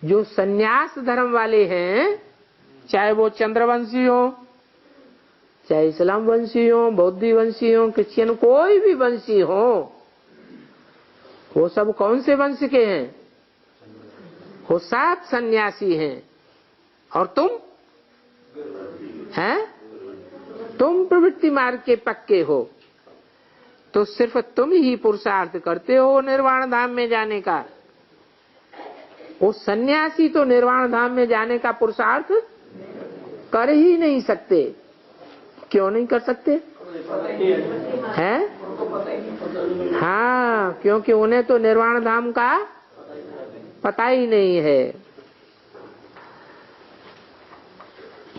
जो सन्यास धर्म वाले हैं, चाहे वो चंद्रवंशी हो, चाहे इस्लाम वंशी हो, बौद्ध वंशी हो, क्रिश्चियन, कोई भी वंशी हो, वो सब कौन से वंश के हैं? वो सात सन्यासी हैं। और तुम हैं, तुम प्रवृत्ति मार्ग के पक्के हो, तो सिर्फ तुम ही पुरुषार्थ करते हो निर्वाण धाम में जाने का। वो सन्यासी तो निर्वाण धाम में जाने का पुरुषार्थ कर ही नहीं सकते। क्यों नहीं कर सकते हैं? हाँ, क्योंकि उन्हें तो निर्वाण धाम का पता ही नहीं है।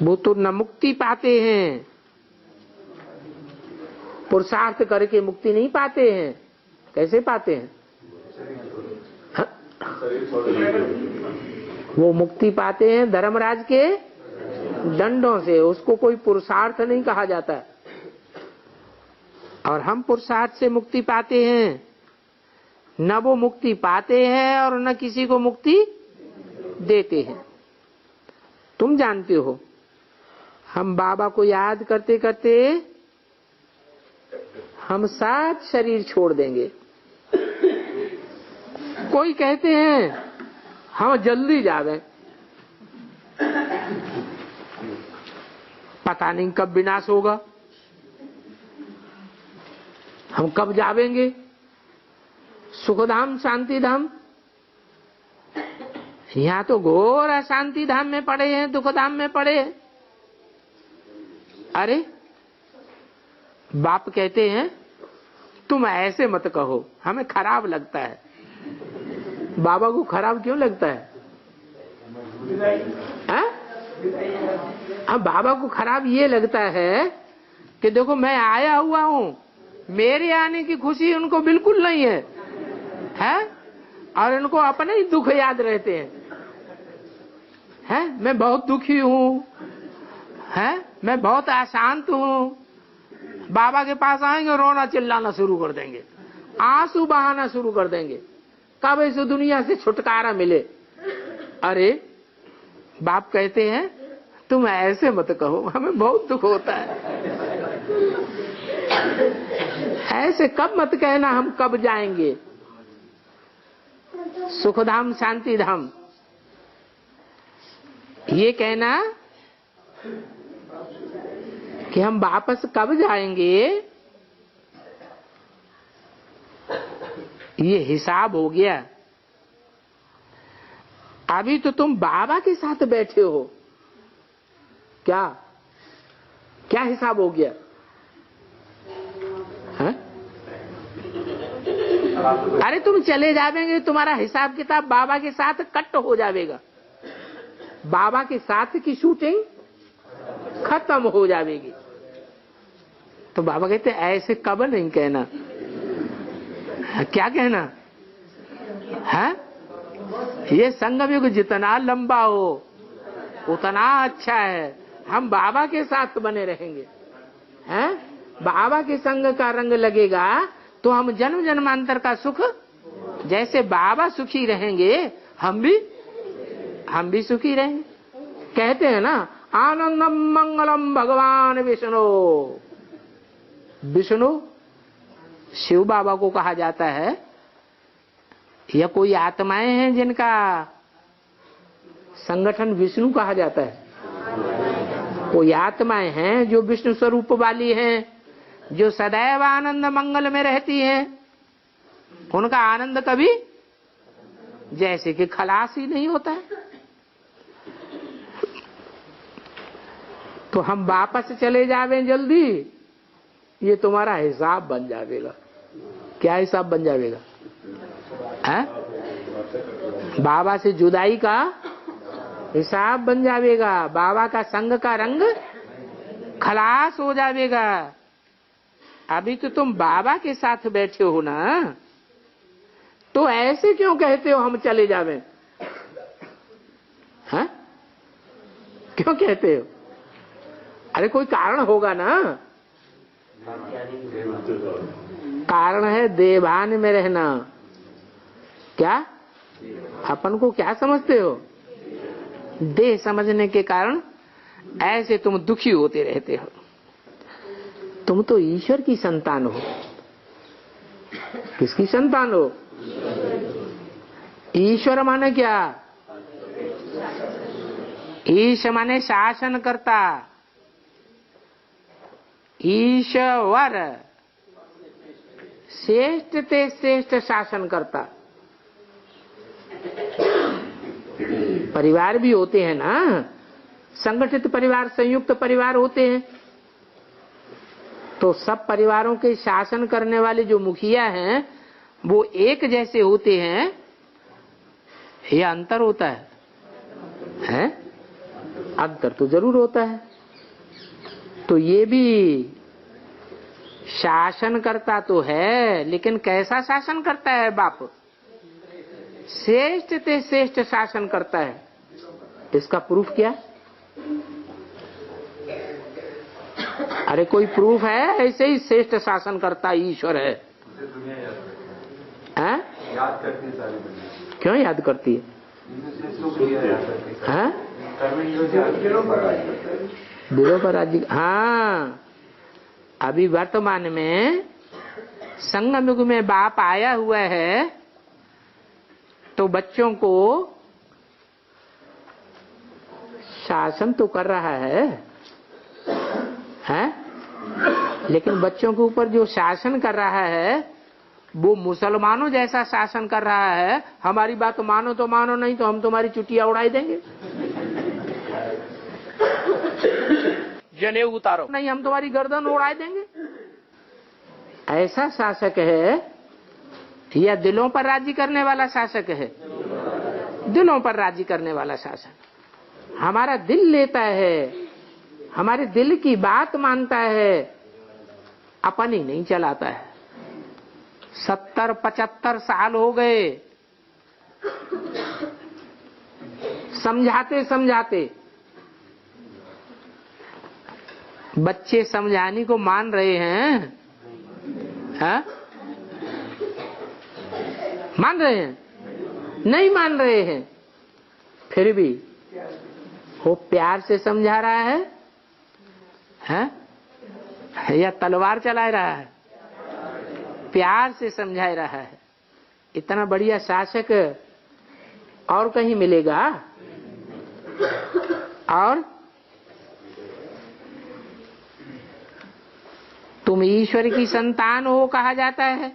वो तो न मुक्ति पाते हैं, पुरुषार्थ करके मुक्ति नहीं पाते हैं। कैसे पाते हैं? वो मुक्ति पाते हैं धर्मराज के दंडों से, उसको कोई पुरुषार्थ नहीं कहा जाता। और हम पुरुषार्थ से मुक्ति पाते हैं। न वो मुक्ति पाते हैं और न किसी को मुक्ति देते हैं। तुम जानते हो, हम बाबा को याद करते करते हम 7 शरीर छोड़ देंगे। कोई कहते हैं हम जल्दी जावे, पता नहीं कब विनाश होगा, हम कब जावेंगे सुखधाम शांति धाम। यहाँ तो घोर अशांति धाम में पड़े हैं, दुख धाम में पड़े हैं। अरे बाप कहते हैं तुम ऐसे मत कहो, हमें खराब लगता है। बाबा को खराब क्यों लगता है? अब बाबा को खराब ये लगता है कि देखो मैं आया हुआ हूँ, मेरे आने की खुशी उनको बिल्कुल नहीं है, और इनको अपने ही दुख याद रहते हैं। मैं बहुत दुखी हूँ, मैं बहुत अशांत हूँ। बाबा के पास आएंगे, रोना चिल्लाना शुरू कर देंगे, आंसू बहाना शुरू कर देंगे, कब इस दुनिया से छुटकारा मिले। अरे बाप कहते हैं तुम ऐसे मत कहो, हमें बहुत दुख होता है। ऐसे कब मत कहना हम कब जाएंगे सुखधाम शांति धाम। ये कहना कि हम वापस कब जाएंगे, ये हिसाब हो गया। अभी तो तुम बाबा के साथ बैठे हो, क्या क्या हिसाब हो गया है? अरे तुम चले जावेंगे, तुम्हारा हिसाब किताब बाबा के साथ कट हो जाएगा। बाबा के साथ की शूटिंग खत्म हो जाएगी। तो बाबा कहते ऐसे कब नहीं कहना। क्या कहना है? ये संगम युग जितना लंबा हो उतना अच्छा है। हम बाबा के साथ बने रहेंगे, हैं? बाबा के संग का रंग लगेगा तो हम जन्म जन्मांतर का सुख, जैसे बाबा सुखी रहेंगे हम भी सुखी रहेंगे। कहते हैं ना, आनंदम मंगलम भगवान विष्णु। विष्णु शिव बाबा को कहा जाता है, या कोई आत्माएं हैं जिनका संगठन विष्णु कहा जाता है। कोई आत्माएं हैं जो विष्णु स्वरूप वाली हैं, जो सदैव आनंद मंगल में रहती हैं। उनका आनंद कभी जैसे कि खलास ही नहीं होता है। तो हम वापस चले जावे जल्दी, ये तुम्हारा हिसाब बन जाएगा। क्या हिसाब बन जाएगा? बाबा से जुदाई का हिसाब बन जाएगा। बाबा का संग का रंग खलास हो जाएगा। अभी तो तुम बाबा के साथ बैठे हो ना, तो ऐसे क्यों कहते हो हम चले जावे? हैं? क्यों कहते हो? अरे कोई कारण होगा ना। कारण है देवान में रहना। क्या अपन को क्या समझते हो? देह समझने के कारण ऐसे तुम दुखी होते रहते हो। तुम तो ईश्वर की संतान हो। किसकी संतान हो? ईश्वर माने क्या? ईश माने शासन करता। ईश्वर श्रेष्ठ ते श्रेष्ठ शासन करता। परिवार भी होते हैं ना, संगठित परिवार, संयुक्त परिवार होते हैं। तो सब परिवारों के शासन करने वाले जो मुखिया हैं वो एक जैसे होते हैं या अंतर होता है? अंतर तो जरूर होता है। तो ये भी शासन करता तो है, लेकिन कैसा शासन करता है बाप? श्रेष्ठ ते श्रेष्ठ शासन करता है। इसका प्रूफ क्या? अरे कोई प्रूफ है? ऐसे ही श्रेष्ठ शासन करता ईश्वर है। याद करती है सारी दुनिया। क्यों याद करती है? दिलों पर राज्य। हाँ, अभी वर्तमान में संगम युग में बाप आया हुआ है तो बच्चों को शासन तो कर रहा है, लेकिन बच्चों के ऊपर जो शासन कर रहा है वो मुसलमानों जैसा शासन कर रहा है। हमारी बात मानो तो मानो, नहीं तो हम तुम्हारी चुटिया उड़ाई देंगे। जनेऊ उतारो, नहीं हम तुम्हारी गर्दन उड़ाई देंगे। ऐसा शासक है या दिलों पर राजी करने वाला शासक है? दिलों पर राजी करने वाला शासन। हमारा दिल लेता है, हमारे दिल की बात मानता है, अपन ही नहीं चलाता है। 70-75 साल हो गए समझाते समझाते। बच्चे समझाने को मान रहे हैं? मान रहे हैं? नहीं मान रहे हैं। फिर भी वो प्यार से समझा रहा है, या तलवार चला रहा है? प्यार से समझा रहा है। इतना बढ़िया शासक और कहीं मिलेगा? और तुम ईश्वर की संतान हो कहा जाता है।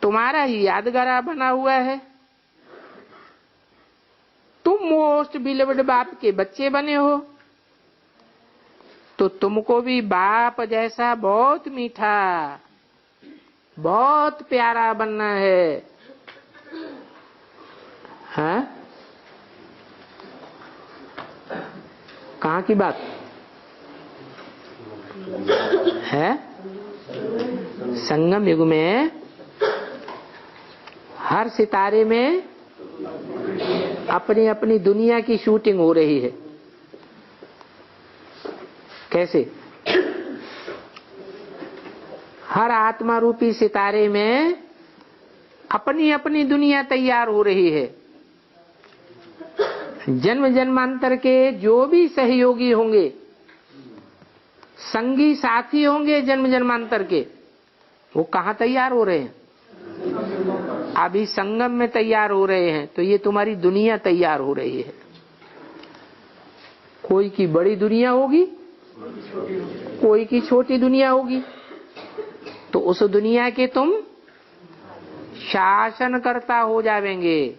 तुम्हारा ही यादगार बना हुआ है। तुम मोस्ट बिलीव्ड बाप के बच्चे बने हो, तो तुमको भी बाप जैसा बहुत मीठा, बहुत प्यारा बनना है। कहाँ की बात है? संगम युग में हर सितारे में अपनी अपनी दुनिया की शूटिंग हो रही है। कैसे? हर आत्मा रूपी सितारे में अपनी अपनी दुनिया तैयार हो रही है। जन्म जन्मांतर के जो भी सहयोगी होंगे, संगी साथी होंगे जन्म जन्मांतर के, वो कहाँ तैयार हो रहे हैं? अभी संगम में तैयार हो रहे हैं। तो ये तुम्हारी दुनिया तैयार हो रही है। कोई की बड़ी दुनिया होगी, कोई की छोटी दुनिया होगी। तो उस दुनिया के तुम शासनकर्ता हो जावेंगे।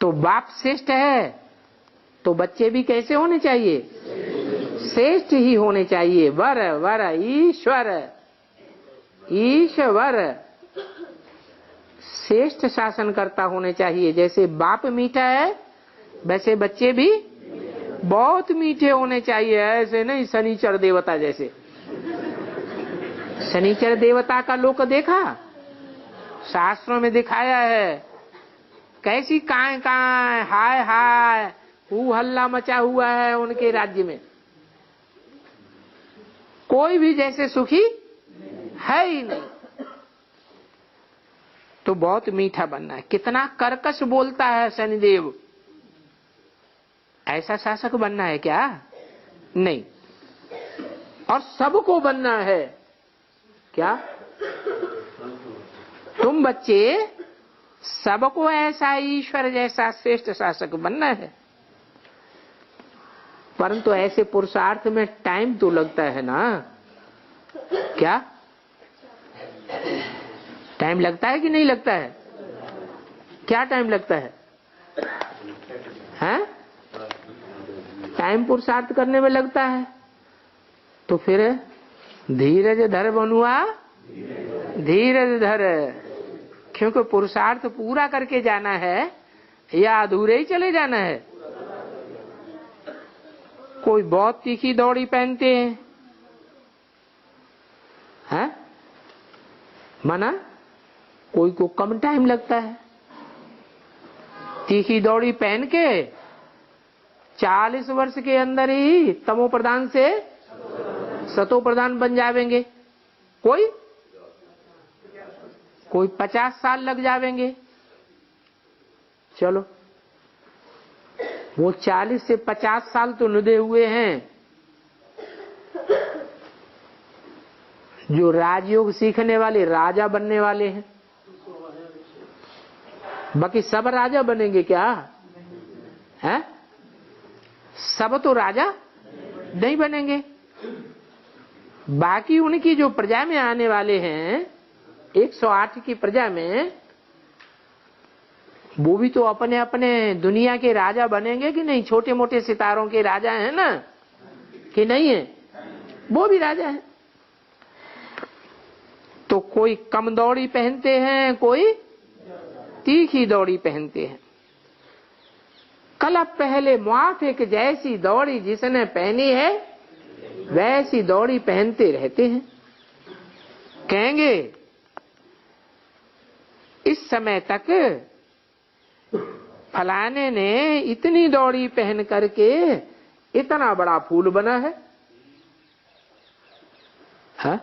तो बाप श्रेष्ठ है तो बच्चे भी कैसे होने चाहिए? श्रेष्ठ ही होने चाहिए। वर वर ईश्वर, ईश्वर श्रेष्ठ शासनकर्ता होने चाहिए। जैसे बाप मीठा है वैसे बच्चे भी बहुत मीठे होने चाहिए। ऐसे नहीं शनिचर देवता जैसे। शनिचर देवता का लोक देखा? शास्त्रों में दिखाया है कैसी काय काय हाय हाय हू हल्ला मचा हुआ है उनके राज्य में। कोई भी जैसे सुखी है ही नहीं। तो बहुत मीठा बनना है। कितना कर्कश बोलता है शनिदेव, ऐसा शासक बनना है क्या? नहीं। और सबको बनना है क्या? तुम बच्चे सबको ऐसा ईश्वर जैसा श्रेष्ठ शासक बनना है, परंतु ऐसे पुरुषार्थ में टाइम तो लगता है ना। क्या टाइम लगता है कि नहीं लगता है? क्या टाइम लगता है? हैं? टाइम पुरुषार्थ करने में लगता है। तो फिर धीरज धर बनुआ, धीरज धर, क्योंकि पुरुषार्थ पूरा करके जाना है या अधूरे ही चले जाना है। कोई बहुत तीखी दौड़ी पहनते हैं, माना कोई को कम टाइम लगता है। तीखी दौड़ी पहन के 40 वर्ष के अंदर ही तमो प्रधान से सतो प्रधान बन जावेंगे। कोई 50 साल लग जावेंगे। चलो, वो 40 से 50 साल तो नुदे हुए हैं। जो राजयोग सीखने वाले राजा बनने वाले हैं, बाकी सब राजा बनेंगे क्या? हैं? सब तो राजा नहीं बनेंगे। बाकी उनकी जो प्रजा में आने वाले हैं, 108 की प्रजा में, वो भी तो अपने अपने दुनिया के राजा बनेंगे कि नहीं? छोटे मोटे सितारों के राजा हैं ना, कि नहीं है? वो भी राजा हैं। तो कोई कम दौड़ी पहनते हैं, कोई तीखी दौड़ी पहनते हैं। कल पहले मुआफिक जैसी दौड़ी जिसने पहनी है वैसी दौड़ी पहनते रहते हैं। कहेंगे इस समय तक फलाने ने इतनी दौड़ी पहन करके इतना बड़ा फूल बना है। हाँ?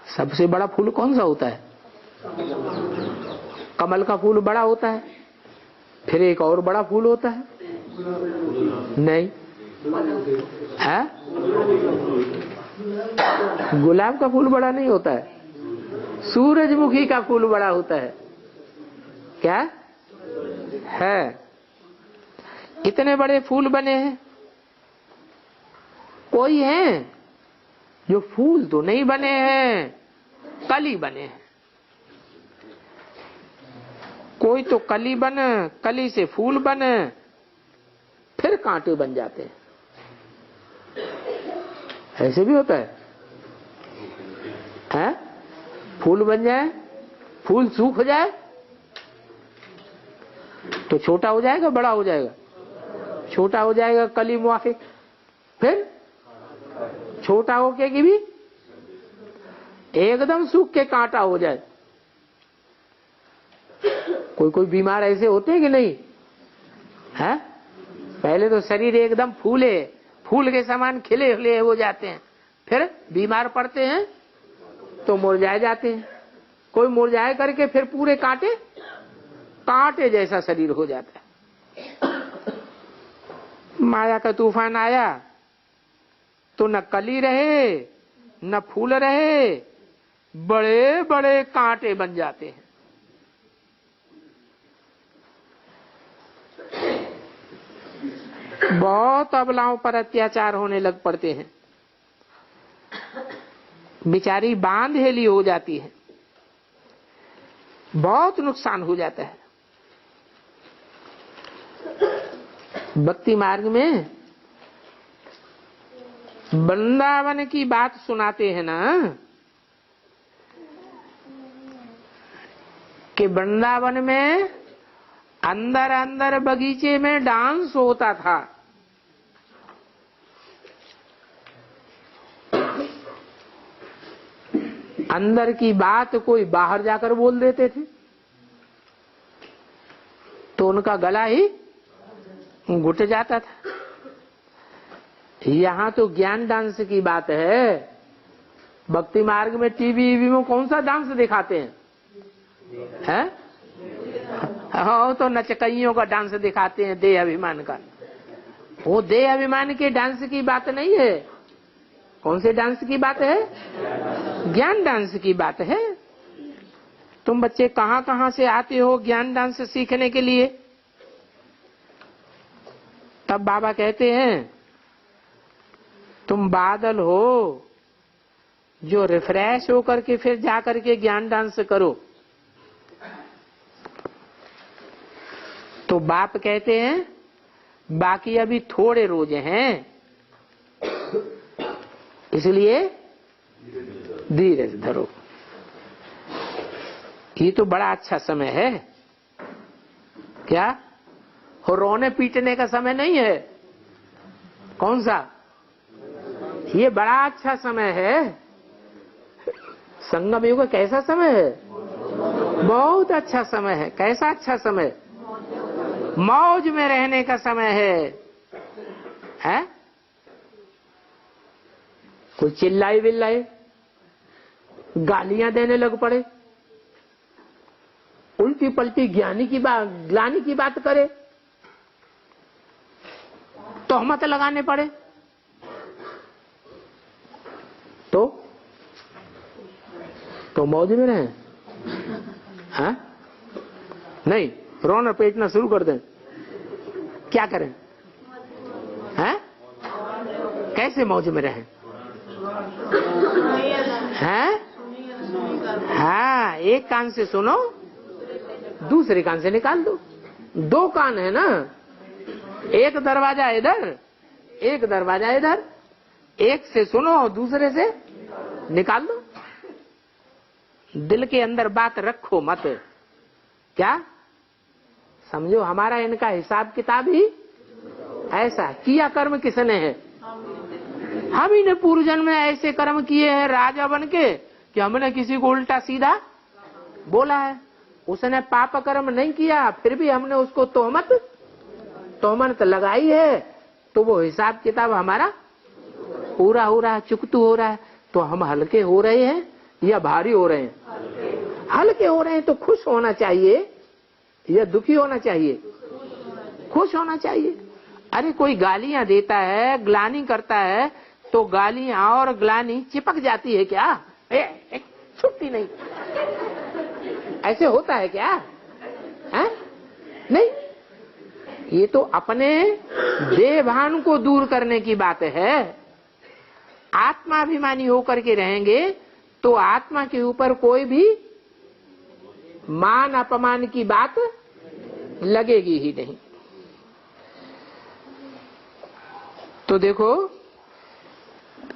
सबसे बड़ा फूल कौन सा होता है? कमल का फूल बड़ा होता है। फिर एक और बड़ा फूल होता है, नहीं है? गुलाब का फूल बड़ा नहीं होता है, सूरजमुखी का फूल बड़ा होता है। क्या है? कितने बड़े फूल बने हैं। कोई है जो फूल तो नहीं बने हैं, कली बने हैं। कोई तो कली बने, कली से फूल बने, फिर कांटे बन जाते हैं। ऐसे भी होता है, हैं? फूल बन जाए, फूल सूख जाए तो छोटा हो जाएगा, बड़ा हो जाएगा? छोटा हो जाएगा कली मुआफिक, फिर छोटा होके की भी एकदम सूख के कांटा हो जाए। कोई कोई बीमार ऐसे होते हैं कि नहीं है? पहले तो शरीर एकदम फूले, फूल के समान खिले खिले हो जाते हैं, फिर बीमार पड़ते हैं तो मुरझाए जाते हैं। कोई मुरझाए करके फिर पूरे कांटे कांटे जैसा शरीर हो जाता है। माया का तूफान आया तो न कली रहे न फूल रहे, बड़े बड़े कांटे बन जाते हैं। बहुत अबलाओं पर अत्याचार होने लग पड़ते हैं। बेचारी बांध हेली हो जाती है, बहुत नुकसान हो जाता है। भक्ति मार्ग में वृंदावन की बात सुनाते हैं ना, कि वृंदावन में अंदर अंदर बगीचे में डांस होता था। अंदर की बात कोई बाहर जाकर बोल देते थे तो उनका गला ही घुट जाता था। यहाँ तो ज्ञान डांस की बात है, भक्ति मार्ग में टीवी में कौन सा डांस दिखाते हैं? हैं? हाँ, तो नचकइयों का डांस दिखाते हैं, देह अभिमान का। वो देह अभिमान के डांस की बात नहीं है। कौन से डांस की बात है? ज्ञान डांस की बात है। तुम बच्चे कहाँ कहाँ से आते हो ज्ञान डांस सीखने के लिए? तब बाबा कहते हैं तुम बादल हो जो रिफ्रेश होकर के फिर जाकर के ज्ञान डांस करो। तो बाप कहते हैं बाकी अभी थोड़े रोज हैं, इसलिए धीरज धरो। ये तो बड़ा अच्छा समय है। क्या हो? रोने पीटने का समय नहीं है। कौन सा? ये बड़ा अच्छा समय है। संगम युग कैसा समय है? बहुत अच्छा समय है। कैसा अच्छा समय? मौज में रहने का समय है? कोई चिल्लाई बिल्लाई, गालियां देने लग पड़े, उल्टी पलटी ज्ञानी की बात, ग्लानी की बात करे, तोहमत लगाने पड़े, तो मौज में रहें? हाँ? नहीं, रोना पीटना शुरू कर दें, क्या करें? हैं? कैसे मौज में रहें? हैं? हाँ, एक कान से सुनो, दूसरे कान से निकाल दो। दो कान है ना, एक दरवाजा इधर, एक दरवाजा इधर। एक से सुनो और दूसरे से निकाल दो। दिल के अंदर बात रखो मत। क्या समझो? हमारा इनका हिसाब किताब ही ऐसा। किया कर्म किसने है? हम ही ने पूर्व जन्म में ऐसे कर्म किए हैं राजा बन के कि हमने किसी को उल्टा सीधा बोला है। उसने पाप कर्म नहीं किया, फिर भी हमने उसको तोहमत लगाई है, तो वो हिसाब किताब हमारा पूरा हो रहा है, चुकतू हो रहा है। तो हम हल्के हो रहे हैं या भारी हो रहे हैं? हल्के हो रहे हैं तो खुश होना चाहिए या दुखी होना चाहिए? खुश होना चाहिए। अरे कोई गालियां देता है, ग्लानि करता है, तो गालियां और ग्लानि चिपक जाती है क्या? छुट्टी नहीं। ऐसे होता है क्या? है? नहीं। ये तो अपने देहभान को दूर करने की बात है। आत्माभिमानी होकर के रहेंगे तो आत्मा के ऊपर कोई भी मान अपमान की बात लगेगी ही नहीं। तो देखो,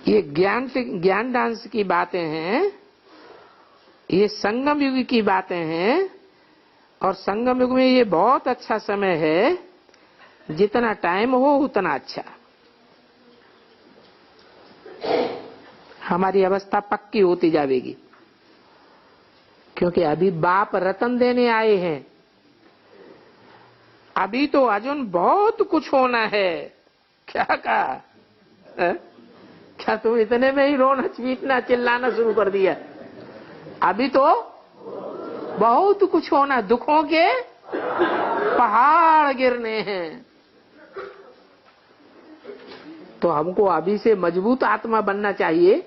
ये ज्ञान डांस की बातें हैं, ये संगम युग की बातें हैं। और संगम युग में ये बहुत अच्छा समय है, जितना टाइम हो उतना अच्छा। हमारी अवस्था पक्की होती जाएगी, क्योंकि अभी बाप रतन देने आए हैं। अभी तो अर्जुन बहुत कुछ होना है। क्या कहा? क्या तुम इतने में ही रोना चीखना चिल्लाना शुरू कर दिया? अभी तो बहुत कुछ होना, दुखों के पहाड़ गिरने हैं। तो हमको अभी से मजबूत आत्मा बनना चाहिए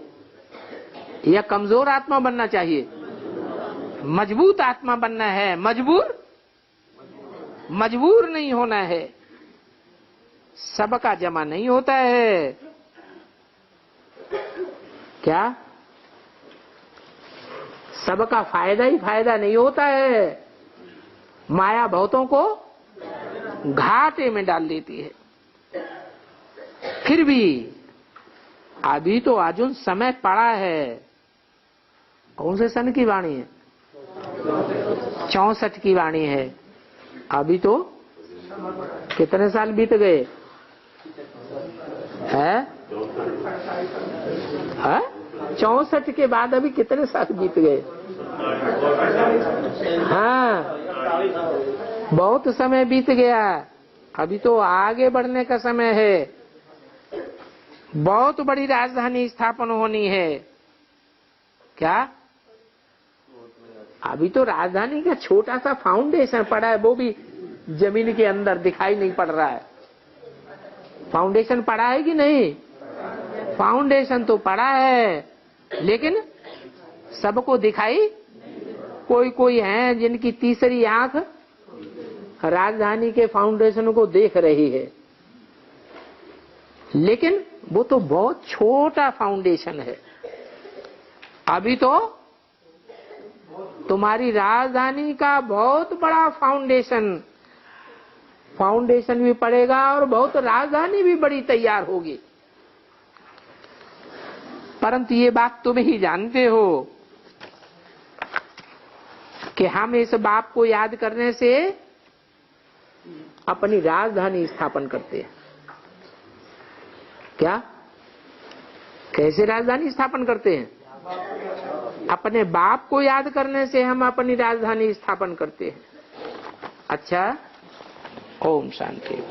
या कमजोर आत्मा बनना चाहिए? मजबूत आत्मा बनना है। मजबूर नहीं होना है। सबका जमा नहीं होता है। क्या? सबका फायदा ही फायदा नहीं होता है। माया बहुतों को घाटे में डाल देती है। फिर भी अभी तो अर्जुन समय पड़ा है। कौन से सन की वाणी है? 64 की वाणी है। अभी तो कितने साल बीत गए हैं? 64 के बाद अभी कितने साल बीत गए? हाँ, बहुत समय बीत गया। अभी तो आगे बढ़ने का समय है। बहुत बड़ी राजधानी स्थापन होनी है। क्या? अभी तो राजधानी का छोटा सा फाउंडेशन पड़ा है, वो भी जमीन के अंदर दिखाई नहीं पड़ रहा है। फाउंडेशन पड़ा है कि नहीं? फाउंडेशन तो पड़ा है, लेकिन सबको दिखाई, कोई कोई हैं जिनकी तीसरी आंख राजधानी के फाउंडेशन को देख रही है, लेकिन वो तो बहुत छोटा फाउंडेशन है। अभी तो तुम्हारी राजधानी का बहुत बड़ा फाउंडेशन भी पड़ेगा और बहुत राजधानी भी बड़ी तैयार होगी। परंतु ये बात तुम ही जानते हो कि हम इस बाप को याद करने से अपनी राजधानी स्थापन करते हैं। क्या? कैसे राजधानी स्थापन करते हैं? अपने बाप को याद करने से हम अपनी राजधानी स्थापन करते हैं। अच्छा, ओम शांति।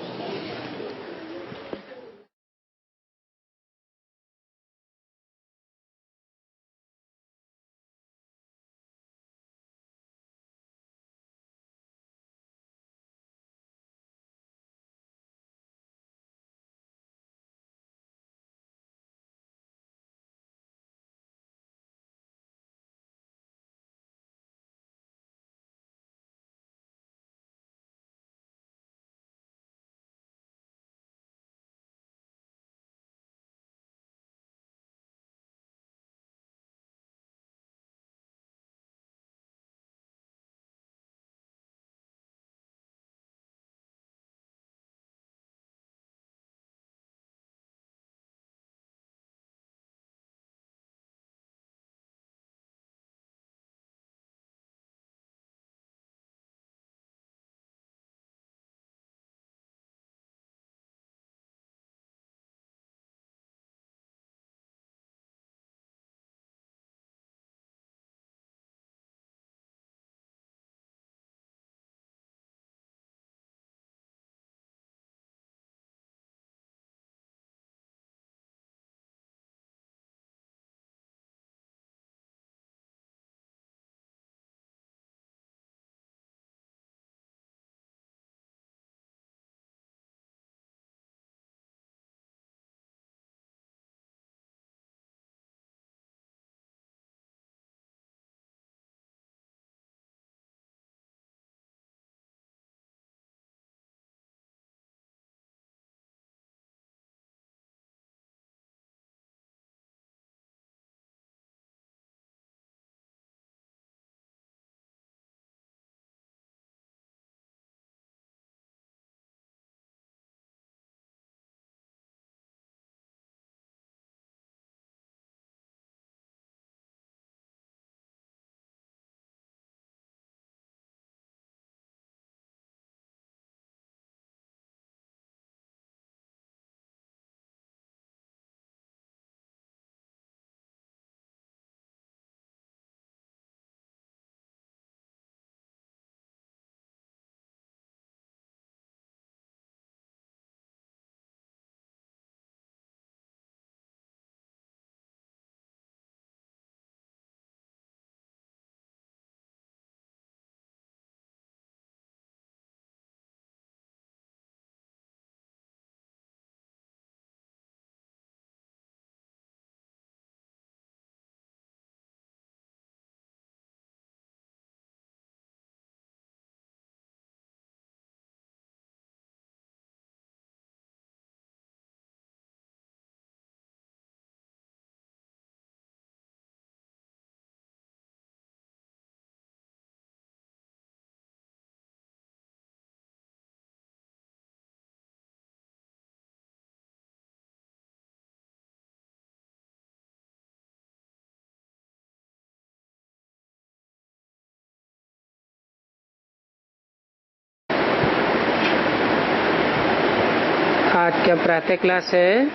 आज का प्रातः क्लास है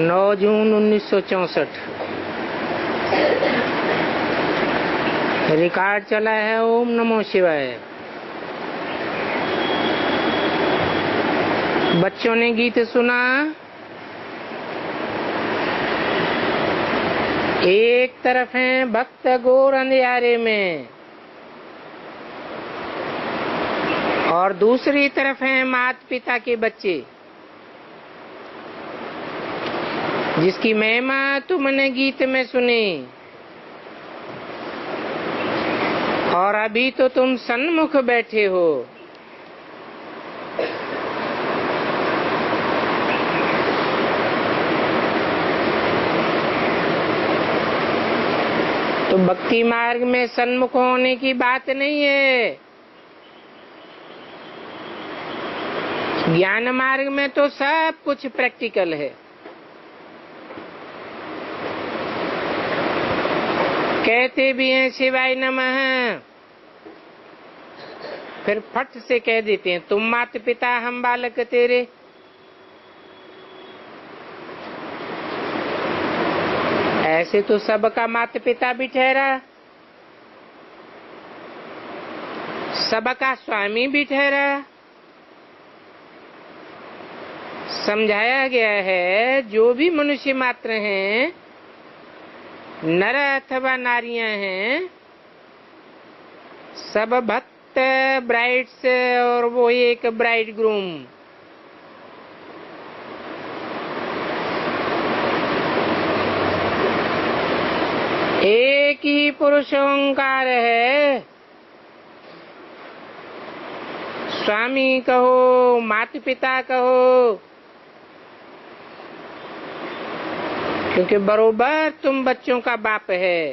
9 जून 1964। रिकॉर्ड चला है ओम नमो शिवाय। बच्चों ने गीत सुना, एक तरफ हैं भक्त घोर अंधियारे में और दूसरी तरफ हैं माता पिता के बच्चे, जिसकी महिमा तुमने गीत में सुनी। और अभी तो तुम सन्मुख बैठे हो। तो भक्ति मार्ग में सन्मुख होने की बात नहीं है। ज्ञान मार्ग में तो सब कुछ प्रैक्टिकल है। कहते भी हैं शिवाय नमः, फिर फट से कह देते हैं तुम माता पिता हम बालक तेरे। ऐसे तो सबका माता पिता भी ठहरा, सबका स्वामी भी ठहरा। समझाया गया है जो भी मनुष्य मात्र हैं, नर अथवा नारियां हैं, सब भक्त ब्राइड्स और वो एक ब्राइड ग्रूम। एक ही पुरुष ओंकार है। स्वामी कहो, माता पिता कहो, क्योंकि बरोबर तुम बच्चों का बाप है।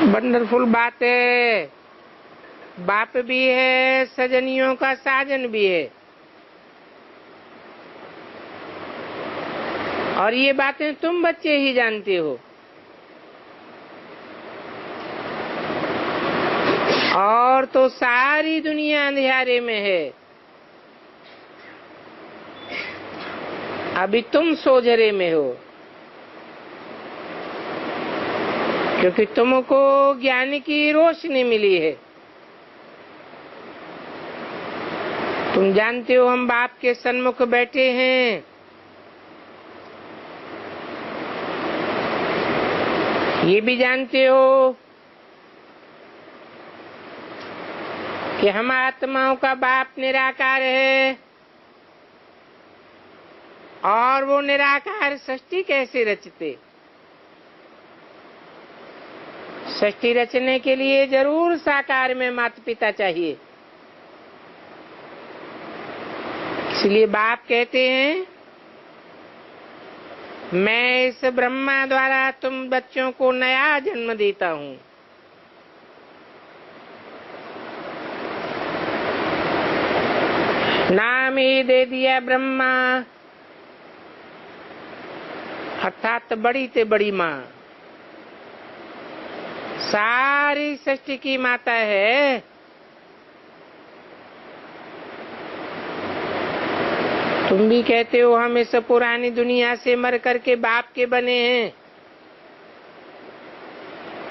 वंडरफुल बात है, बाप भी है, सजनियों का साजन भी है। और ये बातें तुम बच्चे ही जानते हो। और तो सारी दुनिया अंधियारे में है। अभी तुम सोझरे में हो, क्योंकि तुमको ज्ञान की रोशनी मिली है। तुम जानते हो हम बाप के सन्मुख बैठे हैं। ये भी जानते हो कि हम आत्माओं का बाप निराकार है। और वो निराकार सृष्टि कैसे रचते? सृष्टि रचने के लिए जरूर साकार में माता पिता चाहिए। इसलिए बाप कहते हैं मैं इस ब्रह्मा द्वारा तुम बच्चों को नया जन्म देता हूँ। नाम ही दे दिया ब्रह्मा, अर्थात बड़ी से बड़ी माँ, सारी सृष्टि की माता है। तुम भी कहते हो हम इस पुरानी दुनिया से मर करके बाप के बने हैं,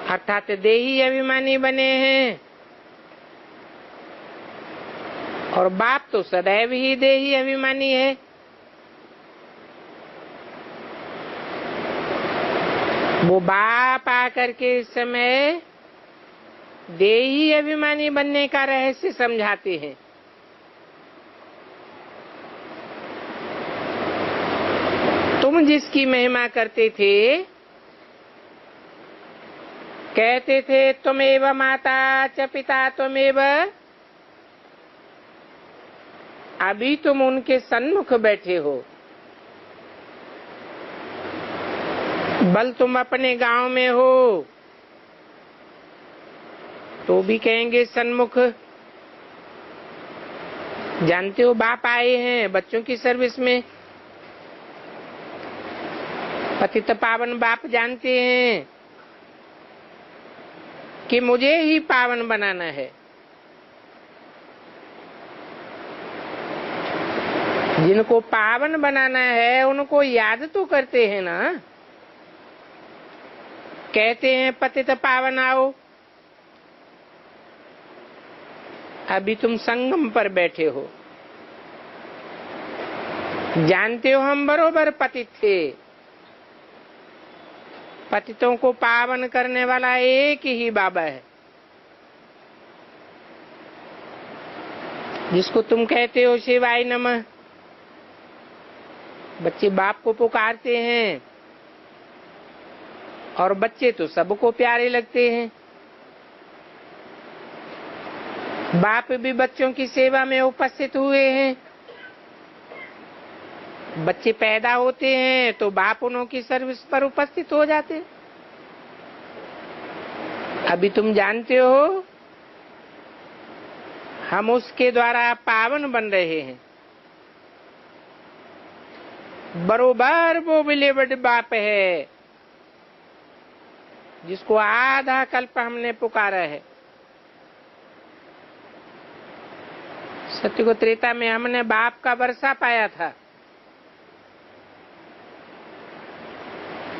अर्थात देही अभिमानी बने हैं। और बाप तो सदैव ही देही अभिमानी है। वो बाप आकर के इस समय देही अभिमानी बनने का रहस्य समझाते हैं। तुम जिसकी महिमा करते थे, कहते थे तुमेव माता च पिता तुमेव, अभी तुम उनके सन्मुख बैठे हो। बल तुम अपने गांव में हो तो भी कहेंगे सन्मुख। जानते हो बाप आए हैं बच्चों की सर्विस में। पतित पावन बाप जानते हैं कि मुझे ही पावन बनाना है। जिनको पावन बनाना है उनको याद तो करते हैं ना। कहते हैं पतित पावन आओ। अभी तुम संगम पर बैठे हो। जानते हो हम बरोबर पतित थे। पतितों को पावन करने वाला एक ही बाबा है, जिसको तुम कहते हो शिवाय नमः। बच्चे बाप को पुकारते हैं और बच्चे तो सबको प्यारे लगते हैं। बाप भी बच्चों की सेवा में उपस्थित हुए हैं। बच्चे पैदा होते हैं तो बाप उन्हों की सर्विस पर उपस्थित हो जाते हैं। अभी तुम जानते हो हम उसके द्वारा पावन बन रहे हैं। बरोबर वो बिलेवड बाप है जिसको आधा कल्प हमने पुकारा है। सत्य को त्रेता में हमने बाप का वर्षा पाया था,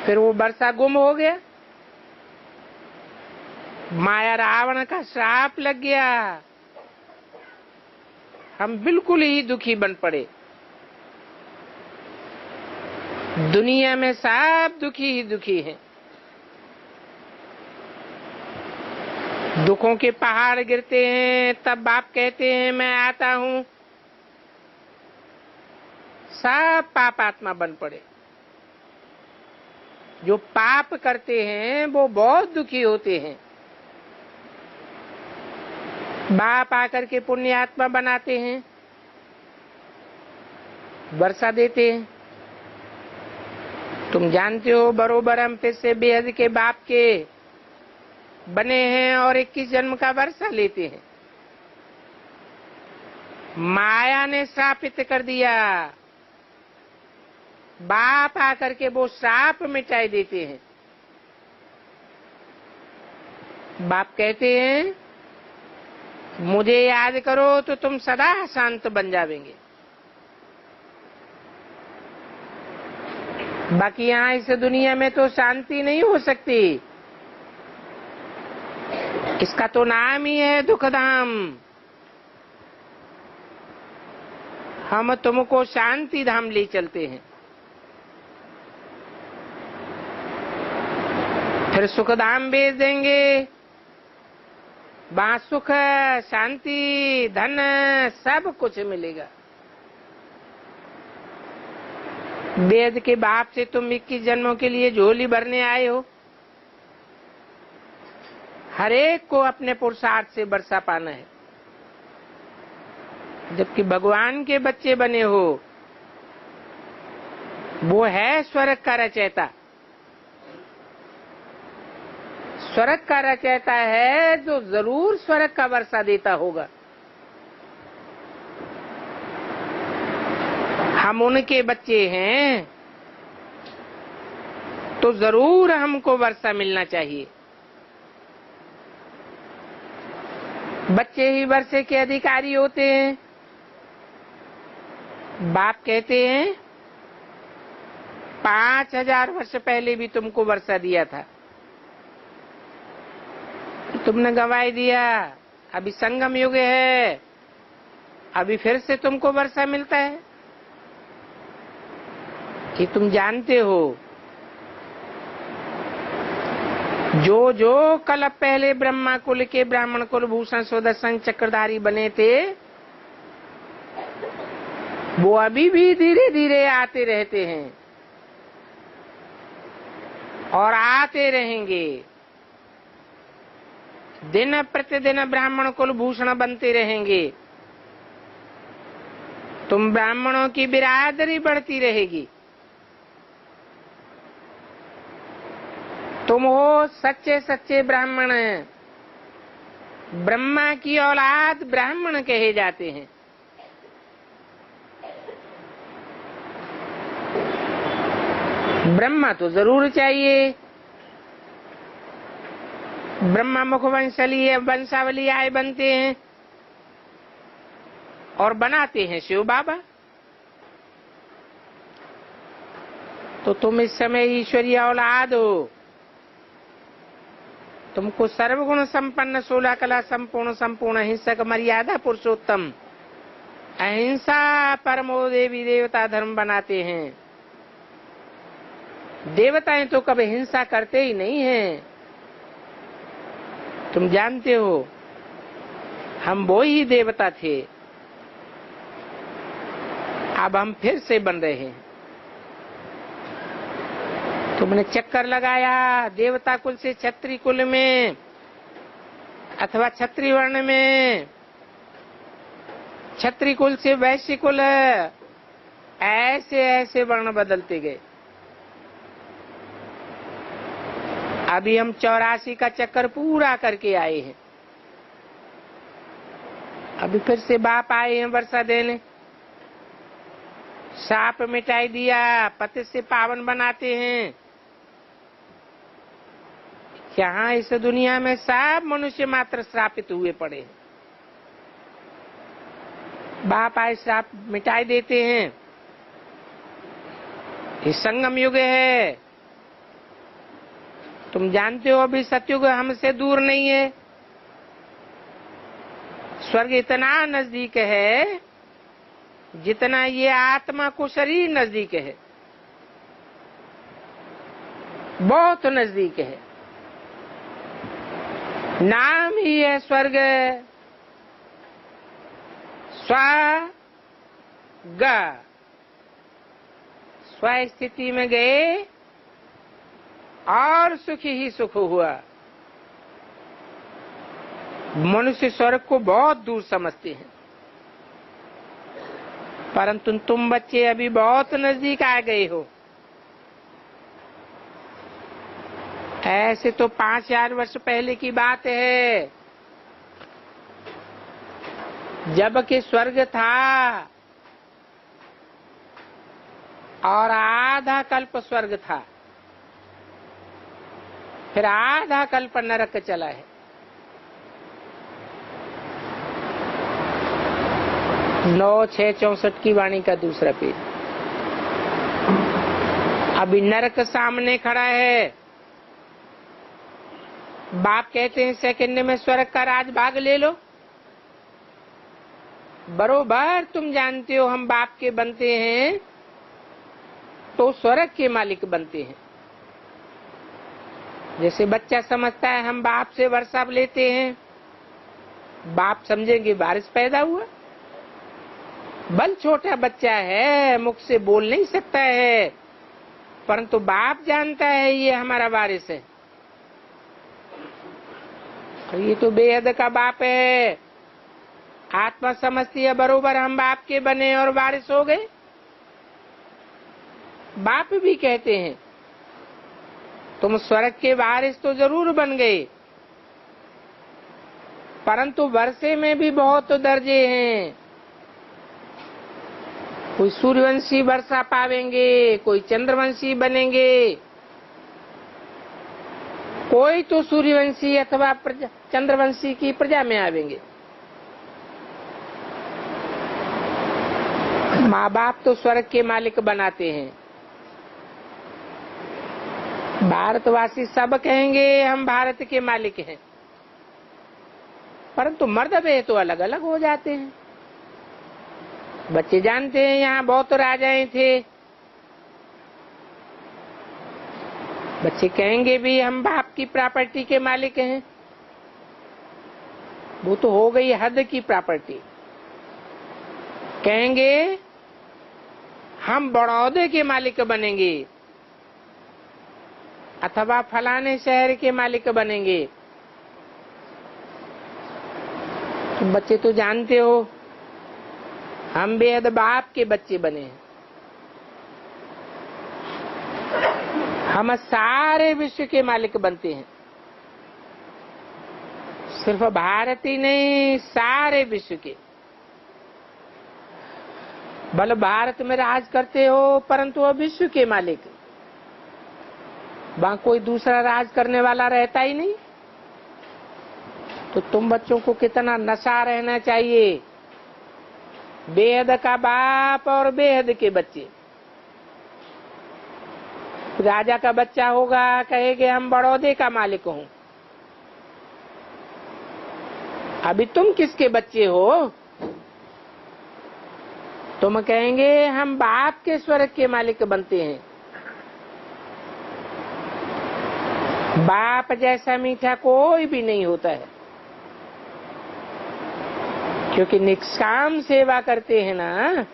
फिर वो वर्षा गुम हो गया। माया रावण का श्राप लग गया, हम बिल्कुल ही दुखी बन पड़े। दुनिया में सब दुखी ही दुखी हैं। दुखों के पहाड़ गिरते हैं, तब बाप कहते हैं मैं आता हूं। सब पाप आत्मा बन पड़े। जो पाप करते हैं वो बहुत दुखी होते हैं। बाप आकर के पुण्य आत्मा बनाते हैं, वर्षा देते हैं। तुम जानते हो बरोबर हम फिर से बेहद के बाप के बने हैं और 21 जन्म का वर्षा लेते हैं। माया ने श्रापित कर दिया, बाप आकर के वो श्राप मिटाई देते हैं। बाप कहते हैं मुझे याद करो तो तुम सदा शांत बन जावेंगे। बाकी यहाँ इस दुनिया में तो शांति नहीं हो सकती। इसका तो नाम ही है दुखधाम। हम तुमको शांति धाम ले चलते हैं। फिर सुखधाम भेज देंगे, वहां सुख शांति धन सब कुछ मिलेगा। वेद के बाप से तुम 21 जन्मों के लिए झोली भरने आए हो। हर एक को अपने पुरुषार्थ से वर्षा पाना है। जबकि भगवान के बच्चे बने हो, वो है स्वर्ग का रचयिता। स्वर्ग का रचयिता है जो जरूर स्वर्ग का वर्षा देता होगा। हम उनके बच्चे हैं तो जरूर हमको वर्षा मिलना चाहिए। बच्चे ही वर्षे के अधिकारी होते हैं। बाप कहते हैं 5000 वर्ष पहले भी तुमको वर्षा दिया था, तुमने गंवाई दिया। अभी संगम युग है, अभी फिर से तुमको वर्षा मिलता है। कि तुम जानते हो जो जो कल पहले ब्रह्मा कुल के ब्राह्मण कुल भूषण सुदर्शन चक्रधारी बने थे, वो अभी भी धीरे धीरे आते रहते हैं और आते रहेंगे। दिन प्रतिदिन ब्राह्मण कुल भूषण बनते रहेंगे। तुम ब्राह्मणों की बिरादरी बढ़ती रहेगी। तुम हो सच्चे सच्चे ब्राह्मण। ब्रह्मा की औलाद ब्राह्मण कहे जाते हैं। ब्रह्मा तो जरूर चाहिए। ब्रह्मा मुख वंशावली आए बनते हैं और बनाते हैं शिव बाबा। तो तुम इस समय ईश्वरीय औलाद हो। तुमको सर्वगुण संपन्न 16 कला संपूर्ण संपूर्ण हिंसक मर्यादा पुरुषोत्तम अहिंसा परमो देवी देवता धर्म बनाते हैं। देवताएं तो कभी हिंसा करते ही नहीं हैं। तुम जानते हो हम वो ही देवता थे, अब हम फिर से बन रहे हैं। तुमने चक्कर लगाया देवता कुल से क्षत्रिय कुल में अथवा क्षत्रिय वर्ण में, क्षत्रिय कुल से वैश्य कुल, ऐसे ऐसे वर्ण बदलते गए। अभी हम 84 का चक्कर पूरा करके आए हैं। अभी फिर से बाप आए हैं वर्षा देने। शाप मिटाई दिया, पति से पावन बनाते हैं। यहाँ इस दुनिया में सब मनुष्य मात्र श्रापित हुए पड़े हैं। बाप आए श्राप मिटाई देते हैं। ये संगम युग है। तुम जानते हो अभी सतयुग हमसे दूर नहीं है। स्वर्ग इतना नजदीक है जितना ये आत्मा को शरीर नजदीक है, बहुत नजदीक है। नाम ही है स्वर्ग। स्वर्ग, स्व स्थिति में गए और सुख ही सुख हुआ। मनुष्य स्वर्ग को बहुत दूर समझते हैं, परंतु तुम बच्चे अभी बहुत नजदीक आ गए हो। ऐसे तो 5000 वर्ष पहले की बात है, जबकि स्वर्ग था और आधा कल्प स्वर्ग था, फिर आधा कल्प नरक चला है। 9/6/64 की वाणी का दूसरा पेज। अभी नरक सामने खड़ा है। बाप कहते हैं सेकंड में स्वर्ग का राज भाग ले लो। बरोबर तुम जानते हो हम बाप के बनते हैं तो स्वर्ग के मालिक बनते हैं। जैसे बच्चा समझता है हम बाप से वर्षा लेते हैं, बाप समझेंगे बारिश पैदा हुआ। बल छोटा बच्चा है, मुख से बोल नहीं सकता है, परंतु बाप जानता है ये हमारा वारिस है। और ये तो बेहद का बाप है। आत्मा समझती है बरोबर हम बाप के बने और वारिस हो गए। बाप भी कहते हैं तुम स्वर्ग के वारिस तो जरूर बन गए, परंतु वर्षे में भी बहुत दर्जे हैं। कोई सूर्यवंशी वर्षा पावेंगे, कोई चंद्रवंशी बनेंगे, कोई तो सूर्यवंशी अथवा चंद्रवंशी की प्रजा में आवेंगे। माँ बाप तो स्वर्ग के मालिक बनाते हैं। भारतवासी सब कहेंगे हम भारत के मालिक हैं, परंतु मर्दबे तो अलग अलग हो जाते हैं। बच्चे जानते हैं यहाँ बहुत राजाएं थे। बच्चे कहेंगे भी हम बाप की प्रॉपर्टी के मालिक हैं। वो तो हो गई हद की प्रॉपर्टी। कहेंगे हम बड़ौदे के मालिक बनेंगे अथवा फलाने शहर के मालिक बनेंगे। तो बच्चे तो जानते हो हम बेहद बाप के बच्चे बने हैं। हम सारे विश्व के मालिक बनते हैं। सिर्फ भारत ही नहीं, सारे विश्व के। भले भारत में राज करते हो, परंतु वो विश्व के मालिक। वहां कोई दूसरा राज करने वाला रहता ही नहीं। तो तुम बच्चों को कितना नशा रहना चाहिए। बेहद का बाप और बेहद के बच्चे। राजा का बच्चा होगा, कहेगे हम बड़ौदे का मालिक हूं। अभी तुम किसके बच्चे हो? तुम कहेंगे हम बाप के स्वर्ग के मालिक बनते हैं। बाप जैसा मीठा कोई भी नहीं होता है, क्योंकि निष्काम सेवा करते हैं ना।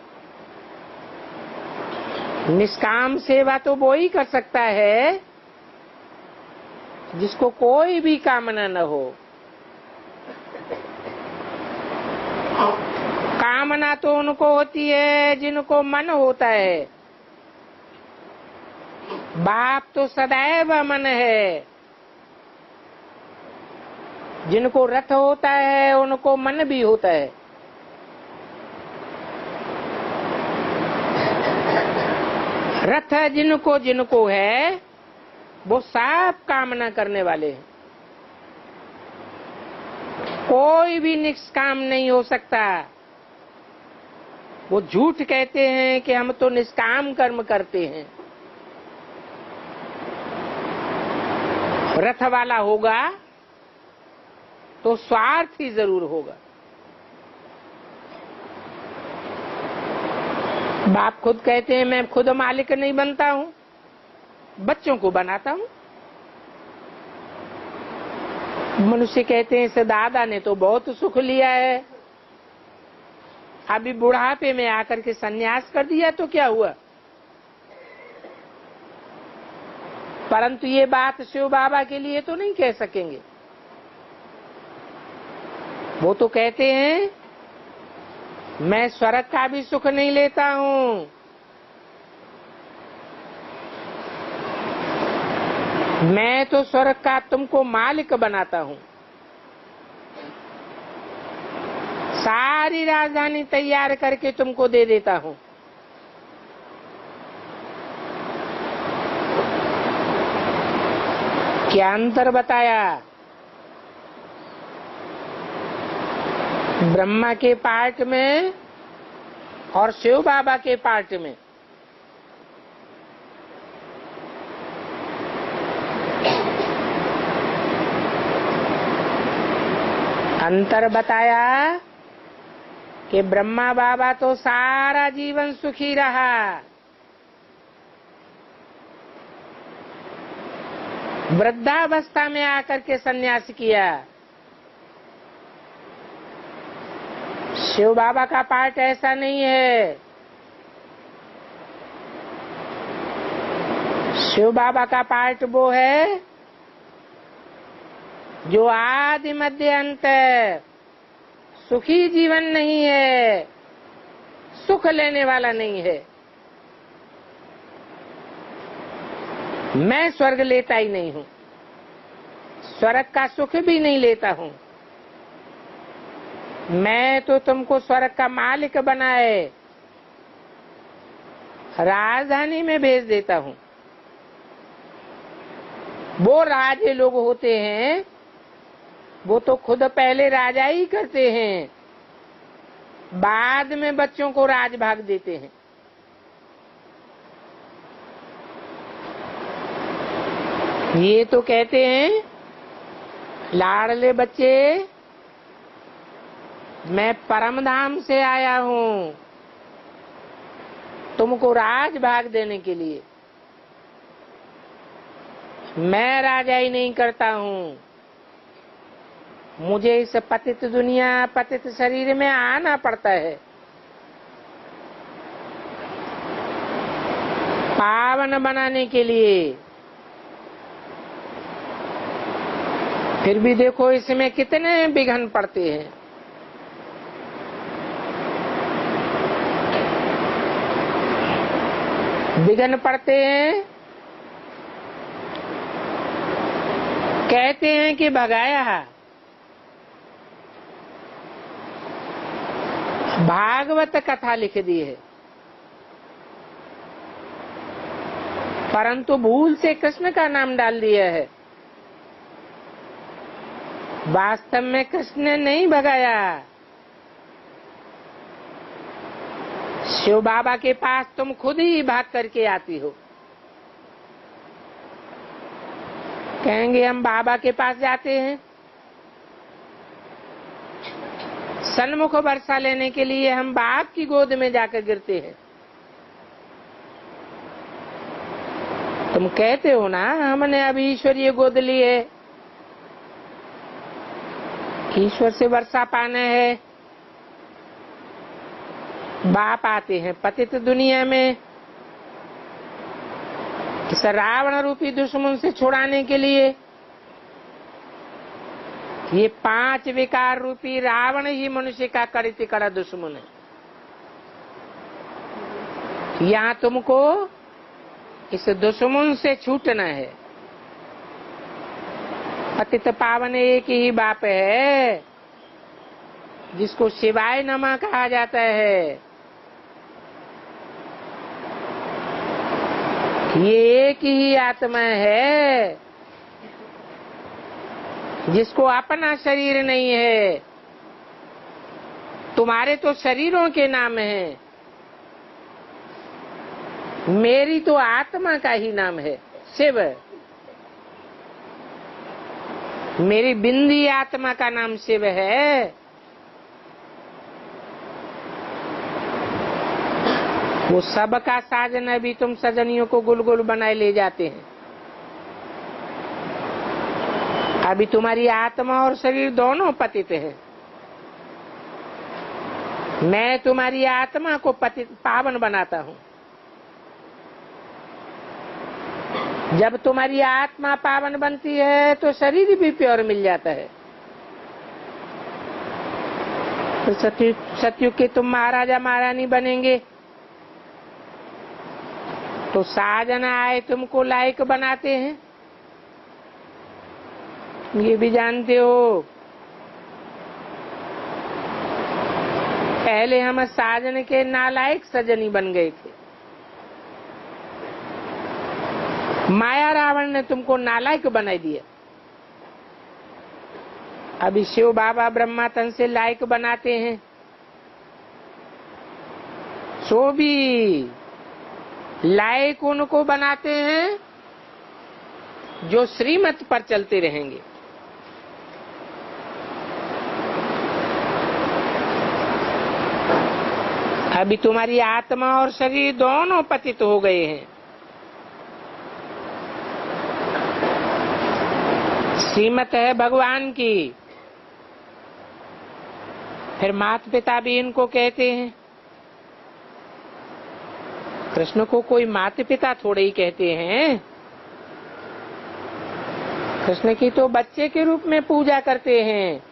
निष्काम सेवा तो वो ही कर सकता है जिसको कोई भी कामना न हो। कामना तो उनको होती है जिनको मन होता है। बाप तो सदैव मन है। जिनको रथ होता है उनको मन भी होता है। रथ जिनको जिनको है वो सब कामना करने वाले हैं। कोई भी निष्काम नहीं हो सकता। वो झूठ कहते हैं कि हम तो निष्काम कर्म करते हैं। रथ वाला होगा तो स्वार्थ ही जरूर होगा। बाप खुद कहते हैं मैं खुद मालिक नहीं बनता हूं, बच्चों को बनाता हूं। मनुष्य कहते हैं इस दादा ने तो बहुत सुख लिया है, अभी बुढ़ापे में आकर के सन्यास कर दिया तो क्या हुआ। परंतु ये बात शिव बाबा के लिए तो नहीं कह सकेंगे। वो तो कहते हैं मैं स्वर्ग का भी सुख नहीं लेता हूं, मैं तो स्वर्ग का तुमको मालिक बनाता हूं। सारी राजधानी तैयार करके तुमको दे देता हूं। क्या अंतर बताया ब्रह्मा के पार्ट में और शिव बाबा के पार्ट में। अंतर बताया कि ब्रह्मा बाबा तो सारा जीवन सुखी रहा, वृद्धावस्था में आकर के सन्यास किया। शिव बाबा का पार्ट ऐसा नहीं है। शिव बाबा का पार्ट वो है जो आदि मध्य अंत सुखी जीवन नहीं है, सुख लेने वाला नहीं है। मैं स्वर्ग लेता ही नहीं हूं, स्वर्ग का सुख भी नहीं लेता हूं। मैं तो तुमको स्वर्ग का मालिक बनाए राजधानी में भेज देता हूं। वो राजे लोग होते हैं वो तो खुद पहले राजा ही करते हैं, बाद में बच्चों को राजभाग देते हैं। ये तो कहते हैं लाडले बच्चे मैं परम धाम से आया हूं तुमको राज भाग देने के लिए। मैं राजा ही नहीं करता हूं, मुझे इस पतित दुनिया पतित शरीर में आना पड़ता है। पावन बनाने के लिए। फिर भी देखो इसमें कितने विघ्न पड़ते हैं। विघ्न पड़ते हैं, कहते हैं कि भगाया। भागवत कथा लिख दी है, परंतु भूल से कृष्ण का नाम डाल दिया है। वास्तव में कृष्ण ने नहीं भगाया। शिव बाबा के पास तुम खुद ही भाग करके आती हो। कहेंगे हम बाबा के पास जाते हैं, सन्मुख वर्षा लेने के लिए हम बाप की गोद में जाकर गिरते हैं। तुम कहते हो ना हमने अभी ईश्वरीय गोद ली है, ईश्वर से वर्षा पाना है। बाप आते हैं पतित दुनिया में इस रावण रूपी दुश्मन से छुड़ाने के लिए। ये 5 विकार रूपी रावण ही मनुष्य का कड़ित कड़ा दुश्मन है। यहाँ तुमको इस दुश्मन से छूटना है। पतित पावन एक ही बाप है जिसको शिवाय नमः कहा जाता है। ये एक ही आत्मा है जिसको अपना शरीर नहीं है। तुम्हारे तो शरीरों के नाम है, मेरी तो आत्मा का ही नाम है शिव। मेरी बिंदी आत्मा का नाम शिव है। वो सबका साजन अभी तुम सजनियों को गुल गुल बनाए ले जाते हैं। अभी तुम्हारी आत्मा और शरीर दोनों पतित हैं। मैं तुम्हारी आत्मा को पतित पावन बनाता हूँ। जब तुम्हारी आत्मा पावन बनती है तो शरीर भी प्योर मिल जाता है। तो सतयुग के तुम महाराजा महारानी बनेंगे तो साजन आए तुमको लायक बनाते हैं, ये भी जानते हो। पहले हम साजन के नालायक सजनी बन गए थे। माया रावण ने तुमको नालायक बना दिया। अभी शिव बाबा ब्रह्मा तन से लायक बनाते हैं। सो भी लायक उनको बनाते हैं जो श्रीमत पर चलते रहेंगे। अभी तुम्हारी आत्मा और शरीर दोनों पतित हो गए हैं। श्रीमत है भगवान की, फिर माता पिता भी इनको कहते हैं। कृष्ण को कोई माता पिता थोड़े ही कहते हैं। कृष्ण की तो बच्चे के रूप में पूजा करते हैं।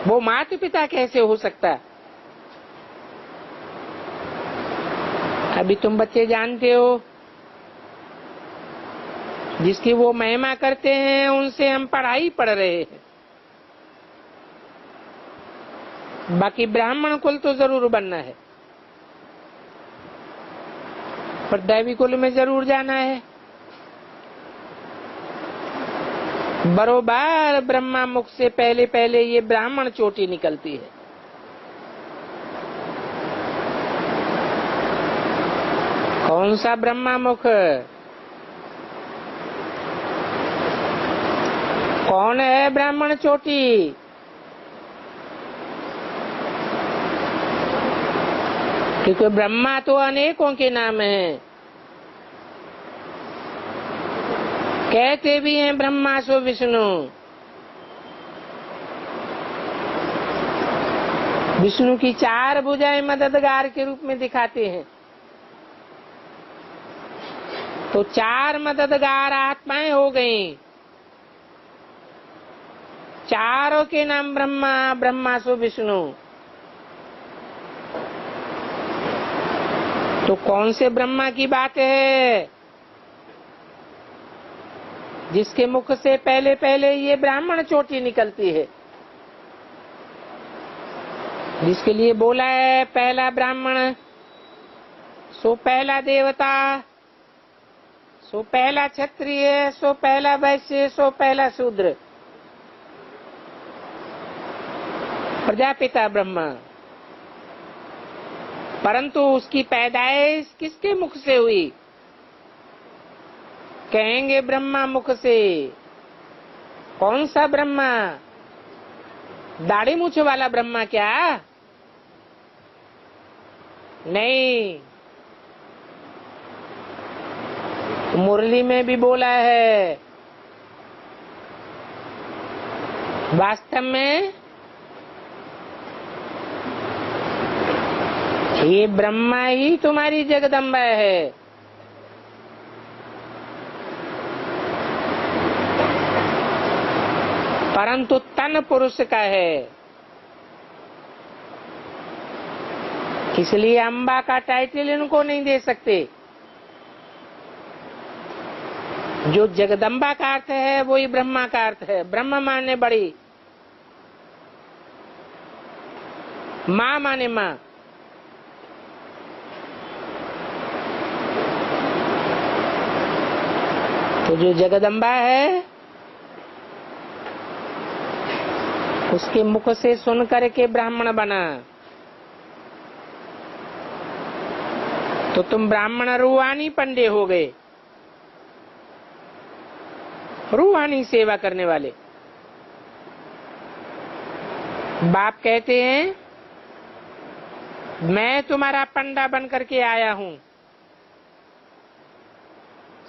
वो माता पिता कैसे हो सकता? अभी तुम बच्चे जानते हो जिसकी वो महिमा करते हैं उनसे हम पढ़ाई पढ़ रहे हैं। बाकी ब्राह्मण कुल तो जरूर बनना है, पर दैवी कुल में जरूर जाना है। बरोबर ब्रह्मा मुख से पहले पहले ये ब्राह्मण चोटी निकलती है। कौन सा ब्रह्मा मुख? कौन है ब्राह्मण चोटी? क्योंकि ब्रह्मा तो अनेकों के नाम हैं। कहते भी हैं ब्रह्मा सो विष्णु। विष्णु की 4 भुजाएं मददगार के रूप में दिखाते हैं। तो 4 मददगार आत्माएं हो गईं। चारों के नाम ब्रह्मा, ब्रह्मा सो विष्णु। तो कौन से ब्रह्मा की बात है जिसके मुख से पहले पहले ये ब्राह्मण चोटी निकलती है, जिसके लिए बोला है पहला ब्राह्मण सो पहला देवता, सो पहला क्षत्रिय, सो पहला वैश्य, सो पहला शूद्र। प्रजापिता ब्रह्मा। परंतु उसकी पैदाइश किसके मुख से हुई? कहेंगे ब्रह्मा मुख से। कौन सा ब्रह्मा? दाढ़ी मूछ वाला ब्रह्मा क्या? नहीं, मुरली में भी बोला है, वास्तव में ये ब्रह्मा ही तुम्हारी जगदम्बा है। परंतु तन पुरुष का है, इसलिए अम्बा का टाइटल इनको नहीं दे सकते। जो जगदम्बा का अर्थ है वही ब्रह्मा का अर्थ है। ब्रह्म माने बड़ी, माँ माने माँ। तो जो जगदम्बा है उसके मुख से सुन करके ब्राह्मण बना, तो तुम ब्राह्मण रूहानी पंडे हो गए, रूहानी सेवा करने वाले। बाप कहते हैं मैं तुम्हारा पंडा बन करके आया हूं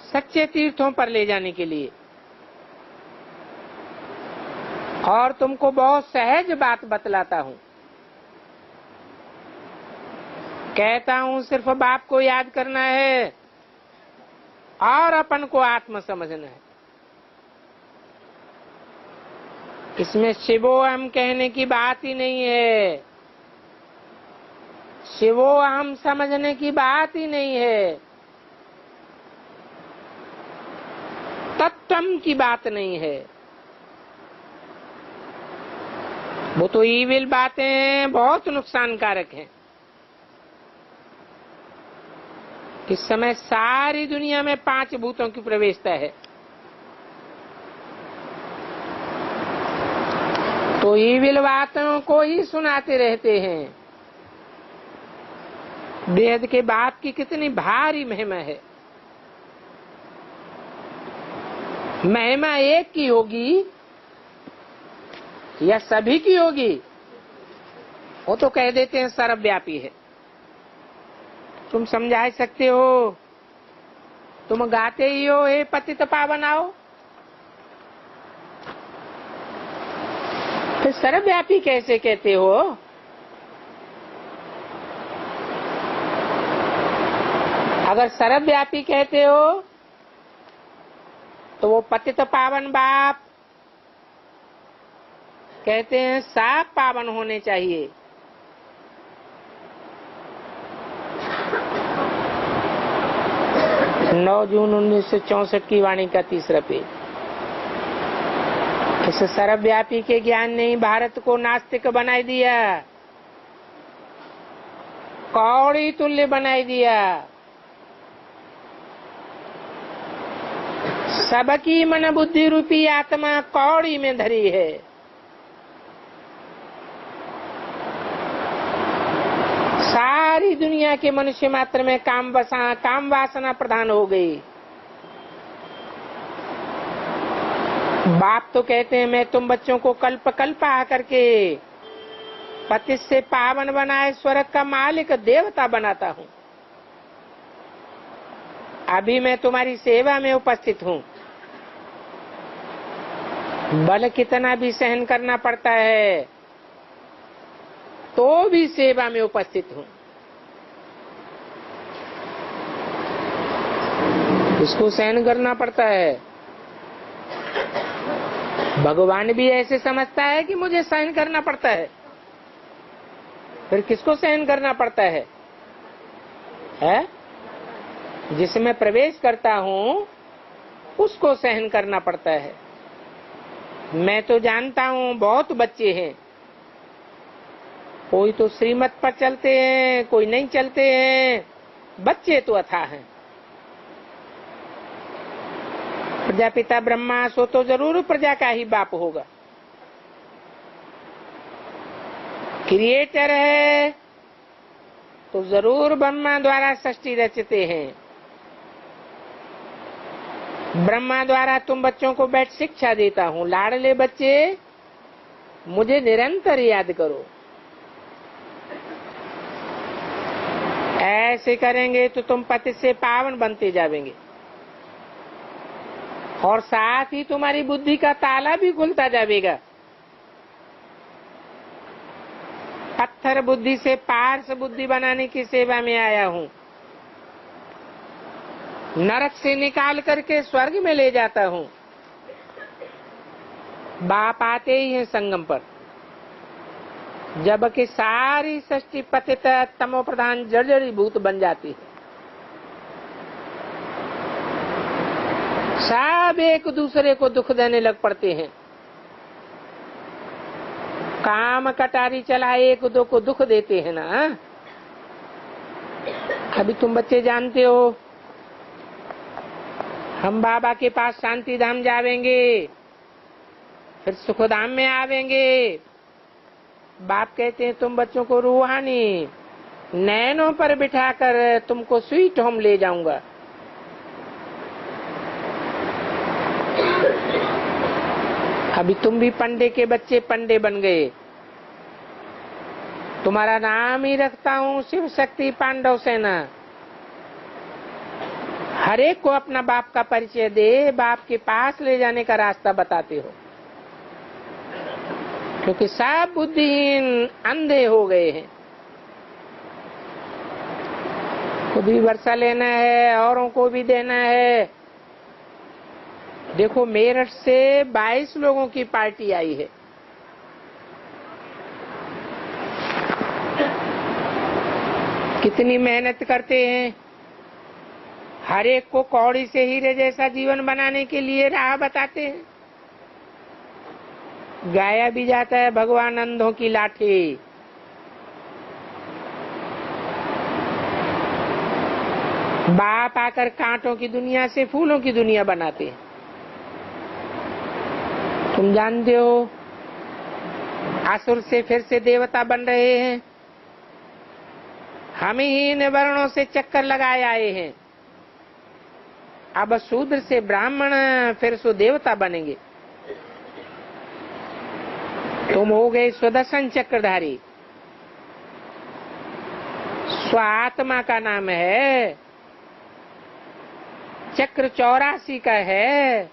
सच्चे तीर्थों पर ले जाने के लिए, और तुमको बहुत सहज बात बतलाता हूं। कहता हूं सिर्फ बाप को याद करना है और अपन को आत्म समझना है। इसमें शिवो हम कहने की बात ही नहीं है, शिवो हम समझने की बात ही नहीं है, तत्वम की बात नहीं है। वो तो ईविल बातें बहुत नुकसानकारक हैं। इस समय सारी दुनिया में 5 भूतों की प्रवेशता है, तो ईविल बातों को ही सुनाते रहते हैं। वेद के बाप की कितनी भारी महिमा है। महिमा एक की होगी या सभी की होगी, वो तो कह देते हैं सर्वव्यापी है। तुम समझा सकते हो, तुम गाते ही हो हे पतित पावन आओ, फिर सर्वव्यापी कैसे कहते हो? अगर सर्वव्यापी कहते हो तो वो पतित पावन बाप कहते हैं साफ पावन होने चाहिए। 9 जून 1964 की वाणी का 3रा पेज। इस सर्वव्यापी के ज्ञान ने भारत को नास्तिक बनाई दिया, कौड़ी तुल्य बनाई दिया। सबकी मन बुद्धि रूपी आत्मा कौड़ी में धरी है। सारी दुनिया के मनुष्य मात्र में काम वासना प्रधान हो गई। बाप तो कहते हैं मैं तुम बच्चों को कल्प कल्प आ करके पतित से पावन बनाए स्वर्ग का मालिक देवता बनाता हूँ। अभी मैं तुम्हारी सेवा में उपस्थित हूँ। बल कितना भी सहन करना पड़ता है तो भी सेवा में उपस्थित हूँ। इसको सहन करना पड़ता है। भगवान भी ऐसे समझता है कि मुझे सहन करना पड़ता है, फिर किसको सहन करना पड़ता है? जिसमें प्रवेश करता हूँ उसको सहन करना पड़ता है। मैं तो जानता हूँ बहुत बच्चे हैं, कोई तो श्रीमत पर चलते हैं, कोई नहीं चलते हैं। बच्चे तो अथाह हैं। प्रजापिता ब्रह्मा सो तो जरूर प्रजा का ही बाप होगा। क्रिएटर है तो जरूर ब्रह्मा द्वारा सृष्टि रचते हैं। ब्रह्मा द्वारा तुम बच्चों को बैठ शिक्षा देता हूँ। लाडले बच्चे मुझे निरंतर याद करो। ऐसे करेंगे तो तुम पतित से पावन बनते जाएंगे और साथ ही तुम्हारी बुद्धि का ताला भी खुलता जाएगा। पत्थर बुद्धि से पारस बुद्धि बनाने की सेवा में आया हूँ। नरक से निकाल करके स्वर्ग में ले जाता हूँ। बाप आते ही हैं संगम पर, जबकि सारी सृष्टि पतित तमो प्रधान जर्जरी भूत बन जाती है। सब एक दूसरे को दुख देने लग पड़ते हैं। काम कटारी चला एक दो को दुख देते हैं ना। अभी तुम बच्चे जानते हो, हम बाबा के पास शांति धाम जावेंगे, फिर सुखधाम में आवेंगे। बाप कहते हैं तुम बच्चों को रूहानी नैनों पर बिठाकर तुमको स्वीट होम ले जाऊंगा। अभी तुम भी पंडे के बच्चे पंडे बन गए। तुम्हारा नाम ही रखता हूँ शिव शक्ति पांडव सेना। हर एक को अपना बाप का परिचय दे, बाप के पास ले जाने का रास्ता बताते हो, क्योंकि सब बुद्धिहीन अंधे हो गए हैं। खुद भी वर्षा लेना है, औरों को भी देना है। देखो मेरठ से 22 लोगों की पार्टी आई है। कितनी मेहनत करते हैं। हर एक को कौड़ी से हीरे जैसा जीवन बनाने के लिए राह बताते हैं। गाया भी जाता है भगवान अंधों की लाठी। बाप आकर कांटों की दुनिया से फूलों की दुनिया बनाते हैं। तुम जानते हो, असुर से फिर से देवता बन रहे हैं। हम ही इन वर्णों से चक्कर लगाए आए हैं। अब शूद्र से ब्राह्मण फिर सो देवता बनेंगे। तुम हो गए स्वदर्शन चक्रधारी। स्वात्मा का नाम है, चक्र 84 का है।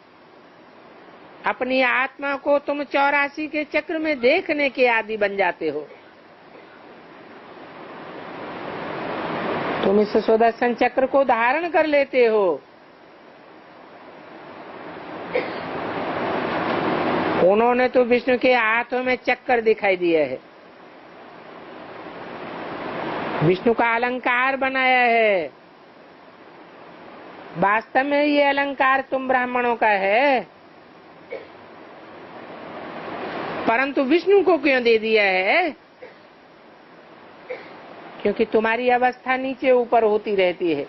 अपनी आत्मा को तुम 84 के चक्र में देखने के आदि बन जाते हो। तुम इस सुदर्शन चक्र को धारण कर लेते हो। उन्होंने तो विष्णु के हाथों में चक्कर दिखाई दिया है, विष्णु का अलंकार बनाया है। वास्तव में ये अलंकार तुम ब्राह्मणों का है, परंतु विष्णु को क्यों दे दिया है? क्योंकि तुम्हारी अवस्था नीचे ऊपर होती रहती है।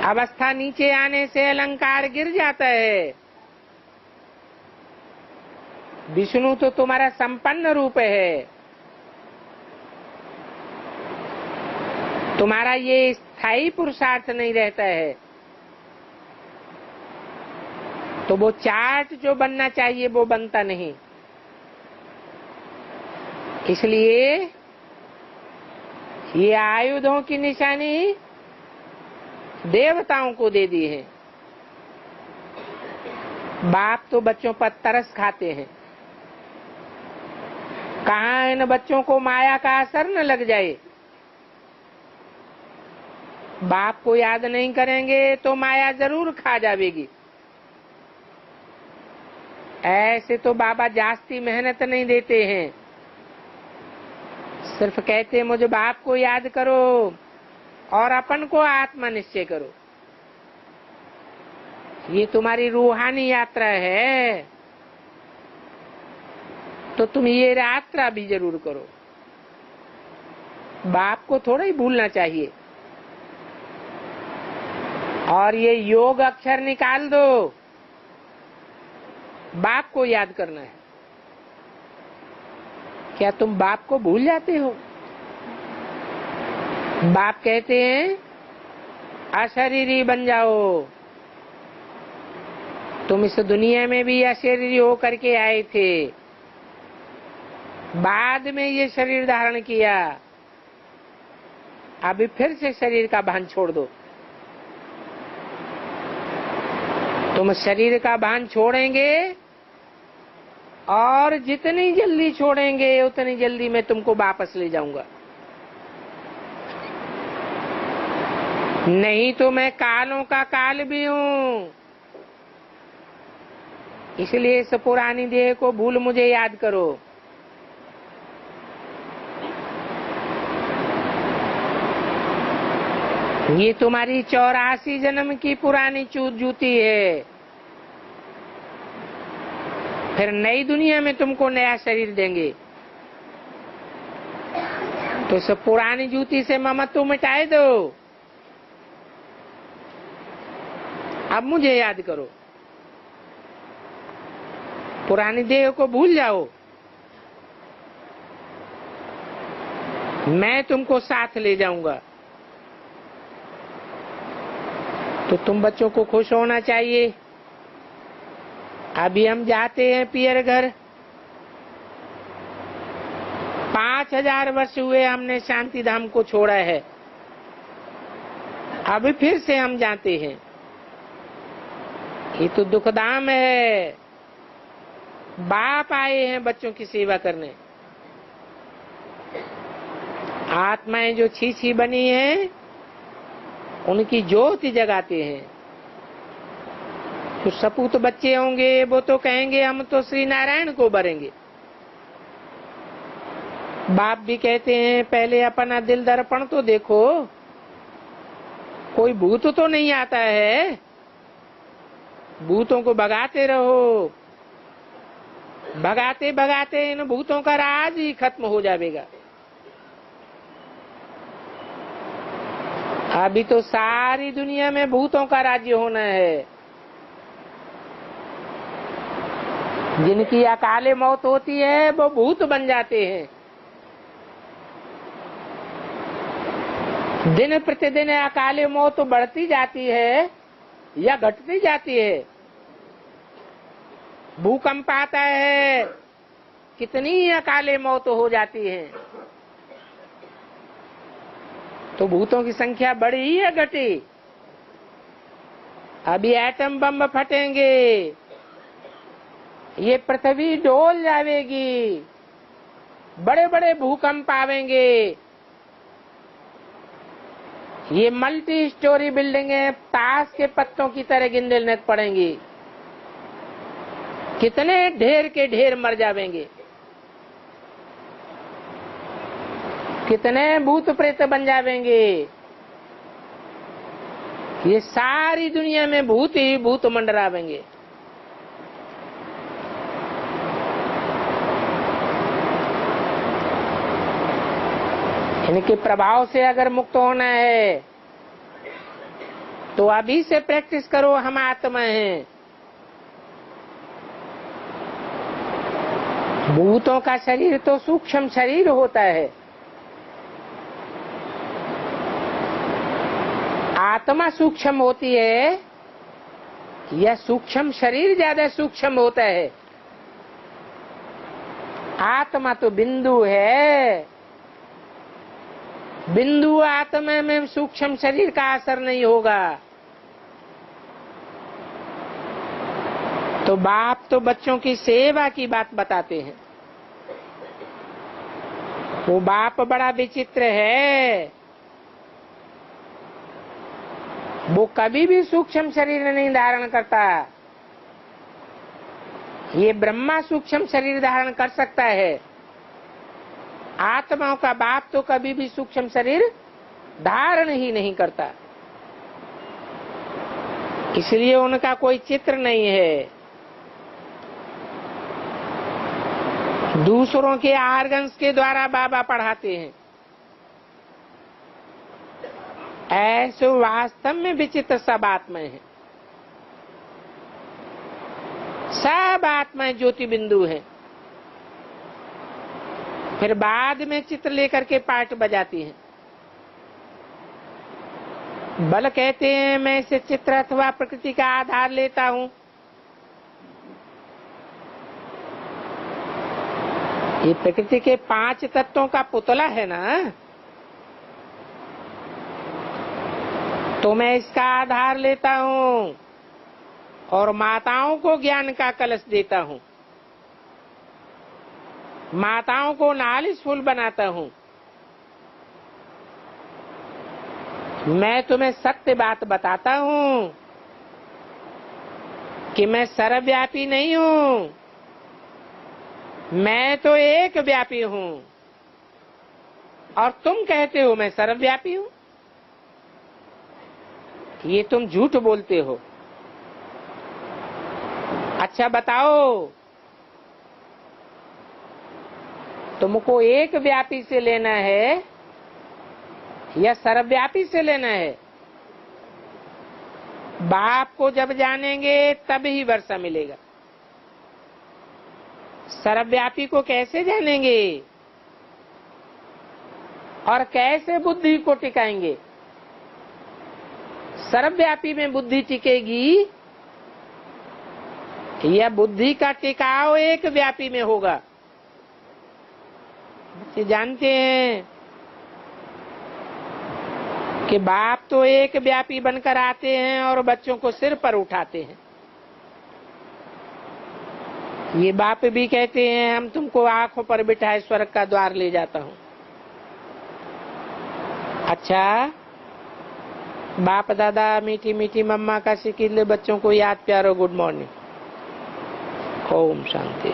अवस्था नीचे आने से अलंकार गिर जाता है। विष्णु तो तुम्हारा संपन्न रूप है। तुम्हारा ये स्थायी पुरुषार्थ नहीं रहता है, तो वो चार्ट जो बनना चाहिए वो बनता नहीं। इसलिए ये आयुधों की निशानी देवताओं को दे दी है। बाप तो बच्चों पर तरस खाते हैं। कहाँ इन बच्चों को माया का असर न लग जाए। बाप को याद नहीं करेंगे तो माया जरूर खा जाएगी। ऐसे तो बाबा जास्ती मेहनत नहीं देते हैं, सिर्फ कहते मुझे बाप को याद करो और अपन को आत्मा निश्चय करो। ये तुम्हारी रूहानी यात्रा है, तो तुम ये यात्रा भी जरूर करो। बाप को थोड़ा ही भूलना चाहिए और ये योग अक्षर निकाल दो। बाप को याद करना है। क्या तुम बाप को भूल जाते हो? बाप कहते हैं अशरीरी बन जाओ। तुम इस दुनिया में भी अशरीरी होकर के आए थे, बाद में ये शरीर धारण किया, अभी फिर से शरीर का भान छोड़ दो। तुम शरीर का भान छोड़ेंगे और जितनी जल्दी छोड़ेंगे उतनी जल्दी मैं तुमको वापस ले जाऊंगा। नहीं तो मैं कालों का काल भी हूं, इसलिए इस पुरानी देह को भूल मुझे याद करो। ये तुम्हारी 84 जन्म की पुरानी चूत जूती है। फिर नई दुनिया में तुमको नया शरीर देंगे, तो इस पुरानी जूती से ममत्व मिटाए दो। अब मुझे याद करो, पुरानी देह को भूल जाओ, मैं तुमको साथ ले जाऊंगा। तो तुम बच्चों को खुश होना चाहिए। अभी हम जाते हैं पियर घर। 5000 वर्ष हुए हमने शांति धाम को छोड़ा है, अभी फिर से हम जाते हैं। ये तो दुखधाम है। बाप आए हैं बच्चों की सेवा करने। आत्माएं जो छी बनी हैं उनकी ज्योति जगाते हैं। तो सपूत बच्चे होंगे वो तो कहेंगे हम तो श्री नारायण को भरेंगे। बाप भी कहते हैं पहले अपना दिल दर्पण तो देखो, कोई भूत तो नहीं आता है। भूतों को भगाते रहो, भगाते भगाते इन भूतों का राज ही खत्म हो जाएगा। अभी तो सारी दुनिया में भूतों का राज्य होना है। जिनकी अकाले मौत होती है वो भूत बन जाते हैं। दिन प्रतिदिन अकाले मौत बढ़ती जाती है या घटती जाती है। भूकंप आता है, कितनी अकाले मौत हो जाती है। तो भूतों की संख्या बढ़ी या घटी? अभी एटम बम फटेंगे, ये पृथ्वी डोल जाएगी, बड़े बड़े भूकंप आवेंगे। ये मल्टी स्टोरी बिल्डिंगें ताश के पत्तों की तरह गिनने पड़ेंगी। कितने ढेर के ढेर मर जाएंगे, कितने भूत प्रेत बन जाएंगे। ये सारी दुनिया में भूत ही भूत मंडरावेंगे। इनके प्रभाव से अगर मुक्त होना है तो अभी से प्रैक्टिस करो। हम आत्मा हैं। भूतों का शरीर तो सूक्ष्म शरीर होता है, आत्मा सूक्ष्म होती है या सूक्ष्म शरीर ज्यादा सूक्ष्म होता है? आत्मा तो बिंदु है। बिंदु आत्मा में सूक्ष्म शरीर का असर नहीं होगा। तो बाप तो बच्चों की सेवा की बात बताते हैं। वो बाप बड़ा विचित्र है। वो कभी भी सूक्ष्म शरीर नहीं धारण करता। ये ब्रह्मा सूक्ष्म शरीर धारण कर सकता है। आत्माओं का बाप तो कभी भी सूक्ष्म शरीर धारण ही नहीं करता, इसलिए उनका कोई चित्र नहीं है। दूसरों के आर्गन्स के द्वारा बाबा पढ़ाते हैं। ऐसे वास्तव में विचित्र सब आत्माएं हैं। सब आत्माएं ज्योति बिंदु हैं। फिर बाद में चित्र लेकर के पाठ बजाती हैं। बल कहते हैं मैं इसे चित्र अथवा प्रकृति का आधार लेता हूँ। ये प्रकृति के 5 तत्वों का पुतला है ना, तो मैं इसका आधार लेता हूँ और माताओं को ज्ञान का कलश देता हूँ, माताओं को नालिशफुल बनाता हूँ। मैं तुम्हें सत्य बात बताता हूँ कि मैं सर्वव्यापी नहीं हूँ, मैं तो एक व्यापी हूँ, और तुम कहते हो मैं सर्वव्यापी हूँ। ये तुम झूठ बोलते हो। अच्छा बताओ, तुमको एक व्यापी से लेना है या सर्वव्यापी से लेना है? बाप को जब जानेंगे तब ही वर्षा मिलेगा। सर्वव्यापी को कैसे जानेंगे और कैसे बुद्धि को टिकाएंगे? सर्वव्यापी में बुद्धि टिकेगी या बुद्धि का टिकाव एक व्यापी में होगा? बच्चे जानते हैं कि बाप तो एक व्यापी बनकर आते हैं और बच्चों को सिर पर उठाते हैं। ये बाप भी कहते हैं हम तुमको आंखों पर बिठाए स्वर्ग का द्वार ले जाता हूँ। अच्छा, बाप दादा मीठी मीठी मम्मा का सिकिले बच्चों को याद प्यारो गुड मॉर्निंग। ओम शांति।